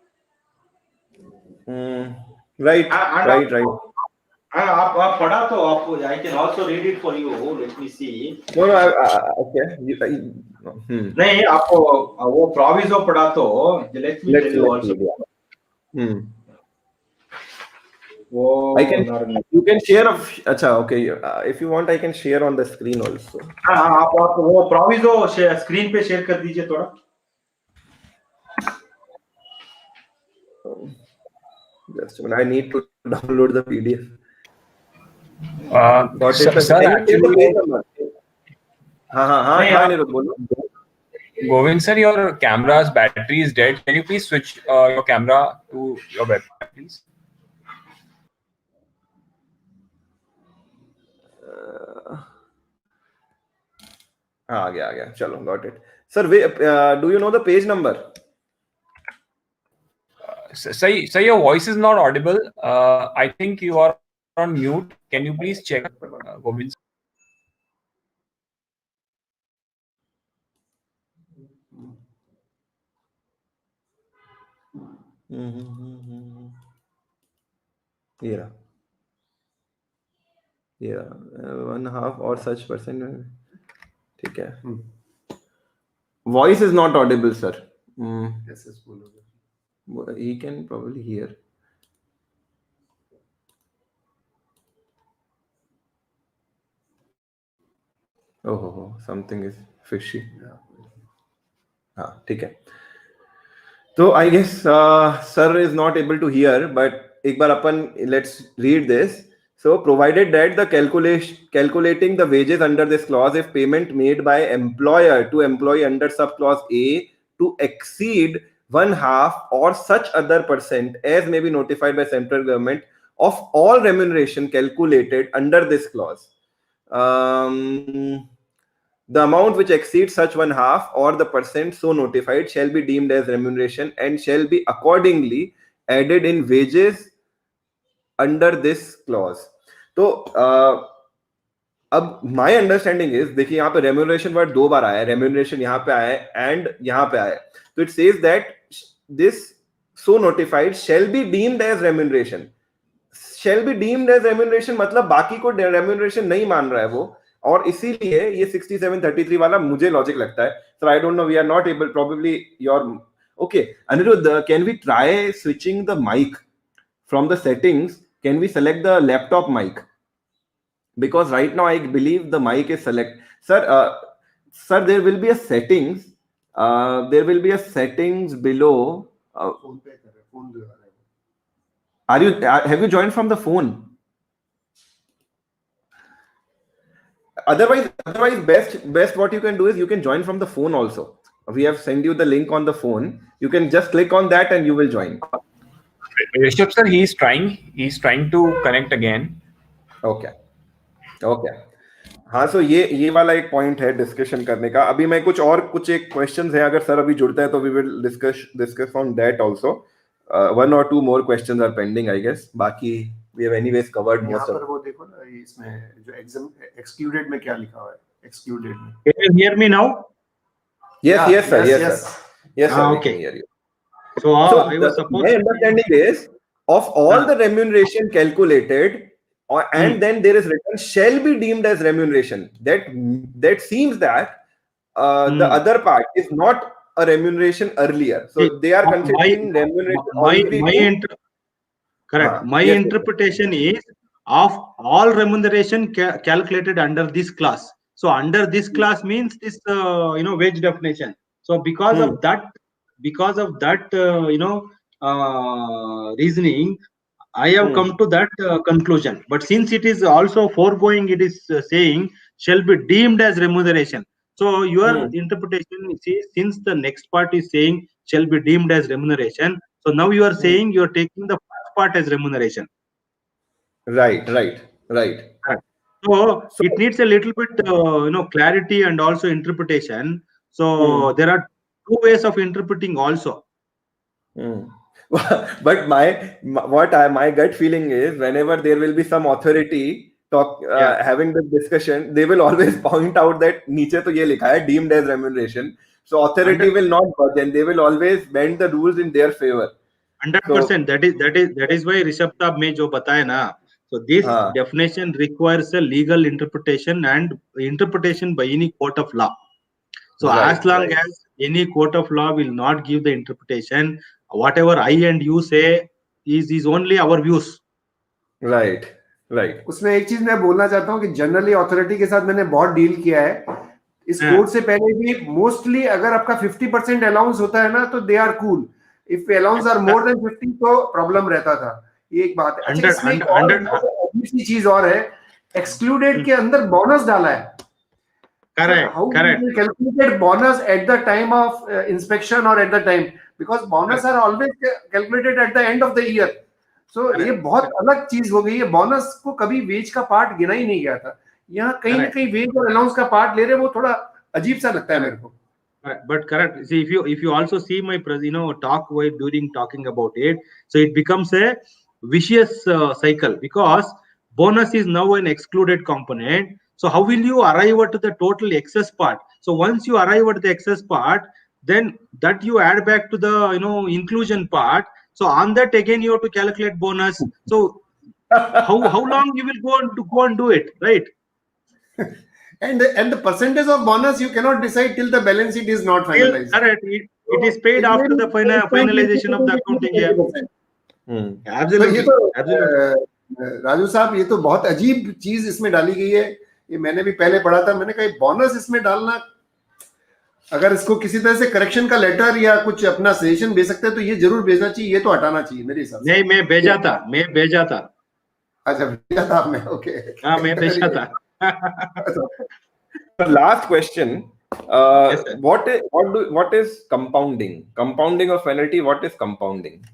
Right. आप पढ़ा तो आपको I can also read it for you. Let me see. No, okay. नहीं आपको वो proviso पढ़ा तो let me tell you also. You can share okay. If you want, I can share on the screen also. आप वो proviso screen पे share कर दीजिए थोड़ा. Just a minute, I need to download the PDF. Govind sir, your camera's battery is dead. Can you please switch your camera to your webcam, please? आ गया. चलो, got it. Sir, do you know the page number? Sir, your voice is not audible. I think you are on mute. Can you please check, Govind sir? Yeah, 1/2 or such percent. ठीक है. Voice is not audible, sir. He can probably hear. Oh, something is fishy. हाँ, ठीक है. So I guess sir is not able to hear, but एक बार अपन let's read this. So provided that the calculating the wages under this clause, if payment made by employer to employee under subclause A to exceed 1/2 or such other percent as may be notified by central government of all remuneration calculated under this clause. The amount which exceeds such 1/2 or the percent so notified shall be deemed as remuneration and shall be accordingly added in wages under this clause. तो अब my understanding is, देखिए यहाँ पे remuneration word 2 बार आया है, remuneration यहाँ पे आया है एंड यहाँ पे आया है, तो it says that this so notified shall be deemed as remuneration. Shall be deemed as remuneration मतलब बाकी को रेम्यूनरेशन नहीं मान रहा है वो, और इसीलिए ये 6733 वाला मुझे लॉजिक लगता है. So I don't know, we are not able, probably your. Okay Anirudh, can we try switching the mic from the settings? Can we select the laptop mic? Because right now I believe the mic is select. Sir, there will be a settings. There will be a settings below. Have you joined from the phone? Otherwise, best what you can do is you can join from the phone also. We have sent you the link on the phone. You can just click on that and you will join. Rishabh sir, he's trying to connect again. Okay. हाँ, सो ये वाला एक point है discussion करने का. अभी मैं कुछ एक क्वेश्चंस हैं, अगर सर अभी जुड़ते हैं तो we will discuss on that also. 1 or 2 more questions are pending, I guess. बाकी we have anyways covered most of. वो देखो ना, इसमें जो एग्जाम एक्सक्लूडेड में क्या लिखा हुआ है, एक्सक्लूडेड में. Can you hear me now? Yes, sir. Yes, sir. Okay. We can hear you. So I was supposed. My understanding is of all the remuneration calculated, and then there is written shall be deemed as remuneration. That seems that the other part is not a remuneration earlier. So they are considering remuneration. Correct. My interpretation is of all remuneration calculated under this class. So under this class means this wage definition. So because of that reasoning, I have come to that conclusion. But since it is also foregoing, it is saying shall be deemed as remuneration. So your interpretation is, since the next part is saying shall be deemed as remuneration, so now you are saying you are taking the first part as remuneration. Right. So it needs a little bit clarity and also interpretation. So there are 2 ways of interpreting also. But my gut feeling is, whenever there will be some authority having the discussion, they will always point out that नीचे तो ये लिखा है deemed as remuneration. So authority will not budge and they will always bend the rules in their favor. 100%. That is why Rishabh Saab में जो बताया ना. So this definition requires a legal interpretation and interpretation by any court of law. So as long as any court of law will not give the interpretation, whatever I and you say is only our views. Right. उसमें एक चीज मैं बोलना चाहता हूँ कि generally authority के साथ मैंने बहुत डील किया है. इस कोर्ट से पहले भी मोस्टली अगर आपका 50% अलाउंस होता है ना, तो they are cool. If allowance are more than 50 तो प्रॉब्लम रहता था. ये एक बात है. अच्छा, इसमें दूसरी चीज और है, एक्सक्लूडेड के अंदर बोनस डाला है. Correct. Calculated bonus at the time of inspection or at the time, because bonus are always calculated at the end of the year. So ये बहुत अलग चीज हो गई है. बोनस को कभी वेज का पार्ट गिना ही नहीं गया था. यहाँ कहीं ना कहीं वेज और अलाउंस का पार्ट ले रहे, वो थोड़ा अजीब सा लगता है मेरे को. But correct. See, if you also see my talk during talking about it, so it becomes a vicious cycle, because bonus is now an excluded component. So how will you arrive at the total excess part? So once you arrive at the excess part, then that you add back to the inclusion part. So on that again you have to calculate bonus. So how long you will go and do it, right? And the percentage of bonus you cannot decide till the balance sheet is not finalized. Correct. It is paid after the finalization of the accounting year. Absolutely. Raju साहब, ये तो बहुत अजीब चीज इसमें डाली गई है. ये मैंने भी पहले पढ़ा था. मैंने कहा बोनस इसमें डालना, अगर इसको किसी तरह से करेक्शन का लेटर या कुछ अपना सजेशन भेज सकते हैं तो ये जरूर भेजना चाहिए. ये तो हटाना चाहिए मेरे हिसाब से. नहीं, मैं भेजा था. अच्छा भेजा था आपने, ओके। हाँ, मैं भेजा था। Last question. Yes, sir. What is compounding? Compounding of penalty. What is compounding?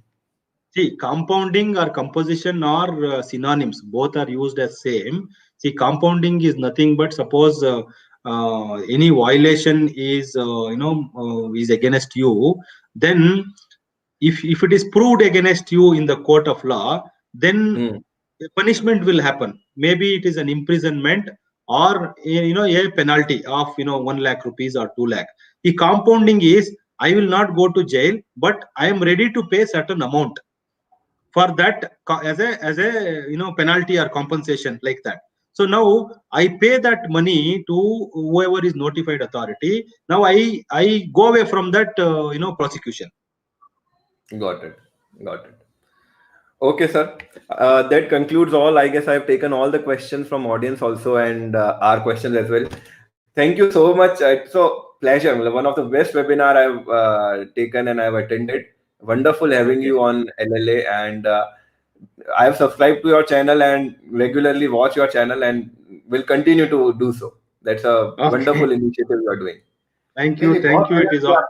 See, compounding or composition are synonyms. Both are used as same. See, compounding is nothing but suppose any violation is is against you. Then, if it is proved against you in the court of law, then a punishment will happen. Maybe it is an imprisonment or a penalty of 1 lakh rupees or 2 lakh. The compounding is I will not go to jail, but I am ready to pay certain amount for that as a penalty or compensation, like that. So now I pay that money to whoever is notified authority. Now I go away from that prosecution. Got it. Got it. Okay, sir. That concludes all. I guess I've taken all the questions from audience also, and our questions as well. Thank you so much. It's a pleasure. One of the best webinar I've taken and I've attended. Wonderful having you on LLA, and I've subscribed to your channel and regularly watch your channel and will continue to do so. That's a wonderful initiative you are doing. Thank you. Thank you. It is all.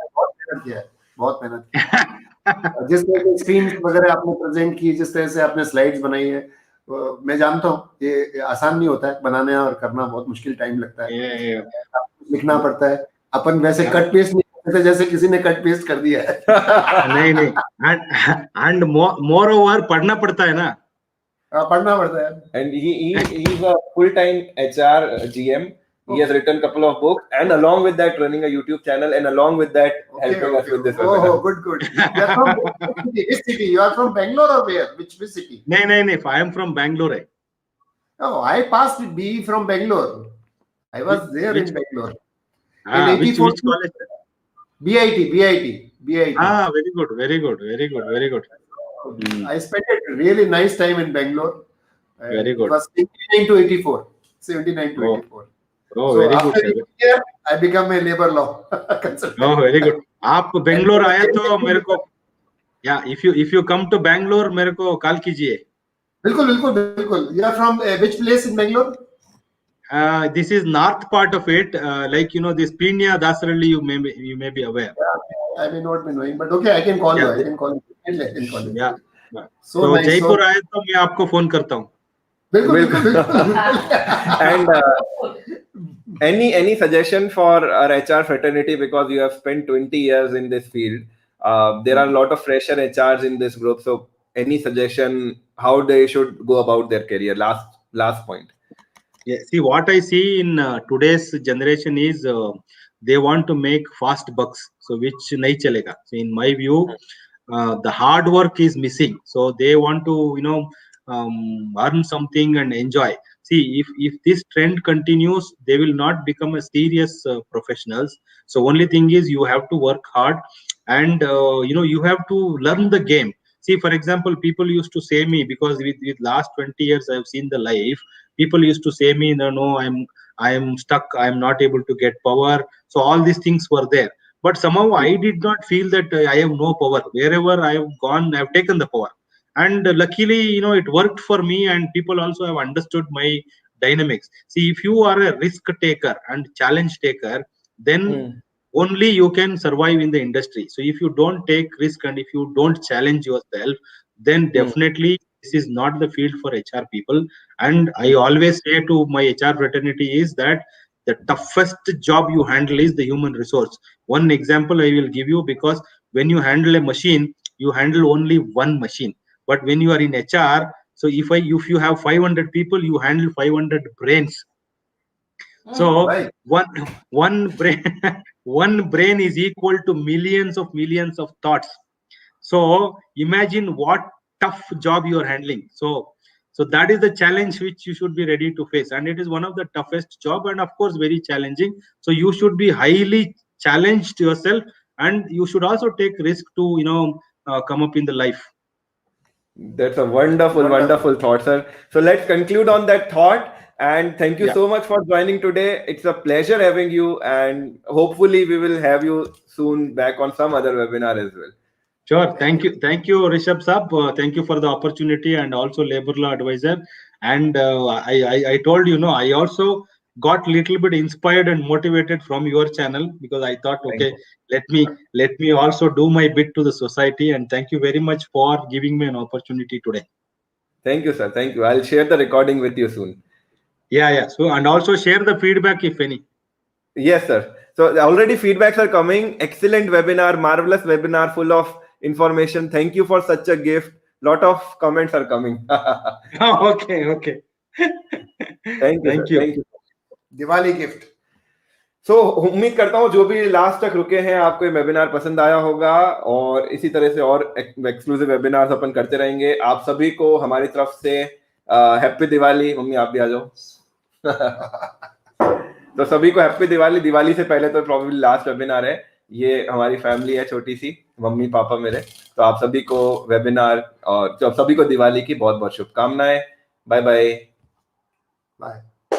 बहुत मेहनत किया। जिस तरह के screens वगैरह आपने present की, जिस तरह से आपने स्लाइड्स बनाई है, मैं जानता हूँ ये आसान नहीं होता है बनाने और करना, बहुत मुश्किल टाइम लगता है, लिखना पड़ता है। अपन वैसे कट पेस्ट नहीं करते जैसे किसी ने कट पेस्ट कर दिया है। नहीं and moreover पढ़ना पड़ता है ना, पढ़ना पड़ता है। And he's a full-time HR GM. He has written a couple of books, and along with that, running a YouTube channel, and along with that, helping us with this webinar. Oh, good. You are from which city? You are from Bangalore or where? Which city? No. I am from Bangalore. Oh, I passed BE from Bangalore. I was there in Bangalore. In Which college? BIT. Very good. I spent a really nice time in Bangalore. Very good. It was 79 to 84. 79 to 84. Oh, so very after good. Year, I become a labor law consultant. Oh, very good. आप Bangalore आया तो मेरे को, yeah, if you come to Bangalore, मेरे को call कीजिए. बिल्कुल. You are from which place in Bangalore? This is north part of it, like this Pinya Dasaralli. You may be aware. Yeah, I may not be knowing, but okay, I can call you. I can call you. Yeah. So nice. Jaipur आए तो मैं आपको phone करता हूँ. बिल्कुल. And any suggestion for our HR fraternity, because you have spent 20 years in this field? There are a lot of fresher HRs in this group. So any suggestion how they should go about their career? Last point. Yeah. See, what I see in today's generation is they want to make fast bucks. So which nahi chalega. So in my view, the hard work is missing. So they want to earn something and enjoy. See, if this trend continues, they will not become a serious professionals. So only thing is you have to work hard, and you have to learn the game. See, for example, people used to say me, because with last 20 years I have seen the life. People used to say me, no, I am stuck. I am not able to get power. So all these things were there. But somehow I did not feel that I have no power. Wherever I have gone, I have taken the power. And luckily, it worked for me, and people also have understood my dynamics. See, if you are a risk taker and challenge taker, then only you can survive in the industry. So if you don't take risk and if you don't challenge yourself, then definitely this is not the field for HR people. And I always say to my HR fraternity is that the toughest job you handle is the human resource. One example I will give you, because when you handle a machine, you handle only one machine. But when you are in HR, so if you have 500 people, you handle 500 brains. So right. one brain is equal to millions of thoughts. So imagine what tough job you are handling. So that is the challenge which you should be ready to face, and it is one of the toughest job, and of course very challenging. So you should be highly challenged yourself, and you should also take risk to come up in the life. That's a wonderful thought, sir. So let's conclude on that thought. And thank you so much for joining today. It's a pleasure having you, and hopefully we will have you soon back on some other webinar as well. Sure. Thank you, Rishabh Saab. Thank you for the opportunity, and also Labor Law Advisor. And I told you, I also got little bit inspired and motivated from your channel, because I thought, okay, let me also do my bit to the society. And thank you very much for giving me an opportunity today. Thank you, sir. Thank you. I'll share the recording with you soon. Yeah. So, and also share the feedback if any. Yes, sir. So already feedbacks are coming. Excellent webinar, marvelous webinar, full of information. Thank you for such a gift. Lot of comments are coming. Okay. Thank you, sir. Thank you. Thank you. Diwali gift. So उम्मीद करता हूँ जो भी last तक रुके हैं आपको ये वेबिनार पसंद आया होगा, और इसी तरह से और एक्सक्लूसिव वेबिनार्स अपन करते रहेंगे। आप सभी को हमारी तरफ से हैप्पी दिवाली। मम्मी आप भी आ जाओ। तो सभी को हैप्पी दिवाली। दिवाली से पहले तो प्रॉब्लली लास्ट वेबिनार है। ये हमारी फैमिली है छोटी सी, मम्मी पापा मेरे। तो आप सभी को वेबिनार और सभी को दिवाली की बहुत बहुत शुभकामनाएं। Bye bye. बाय।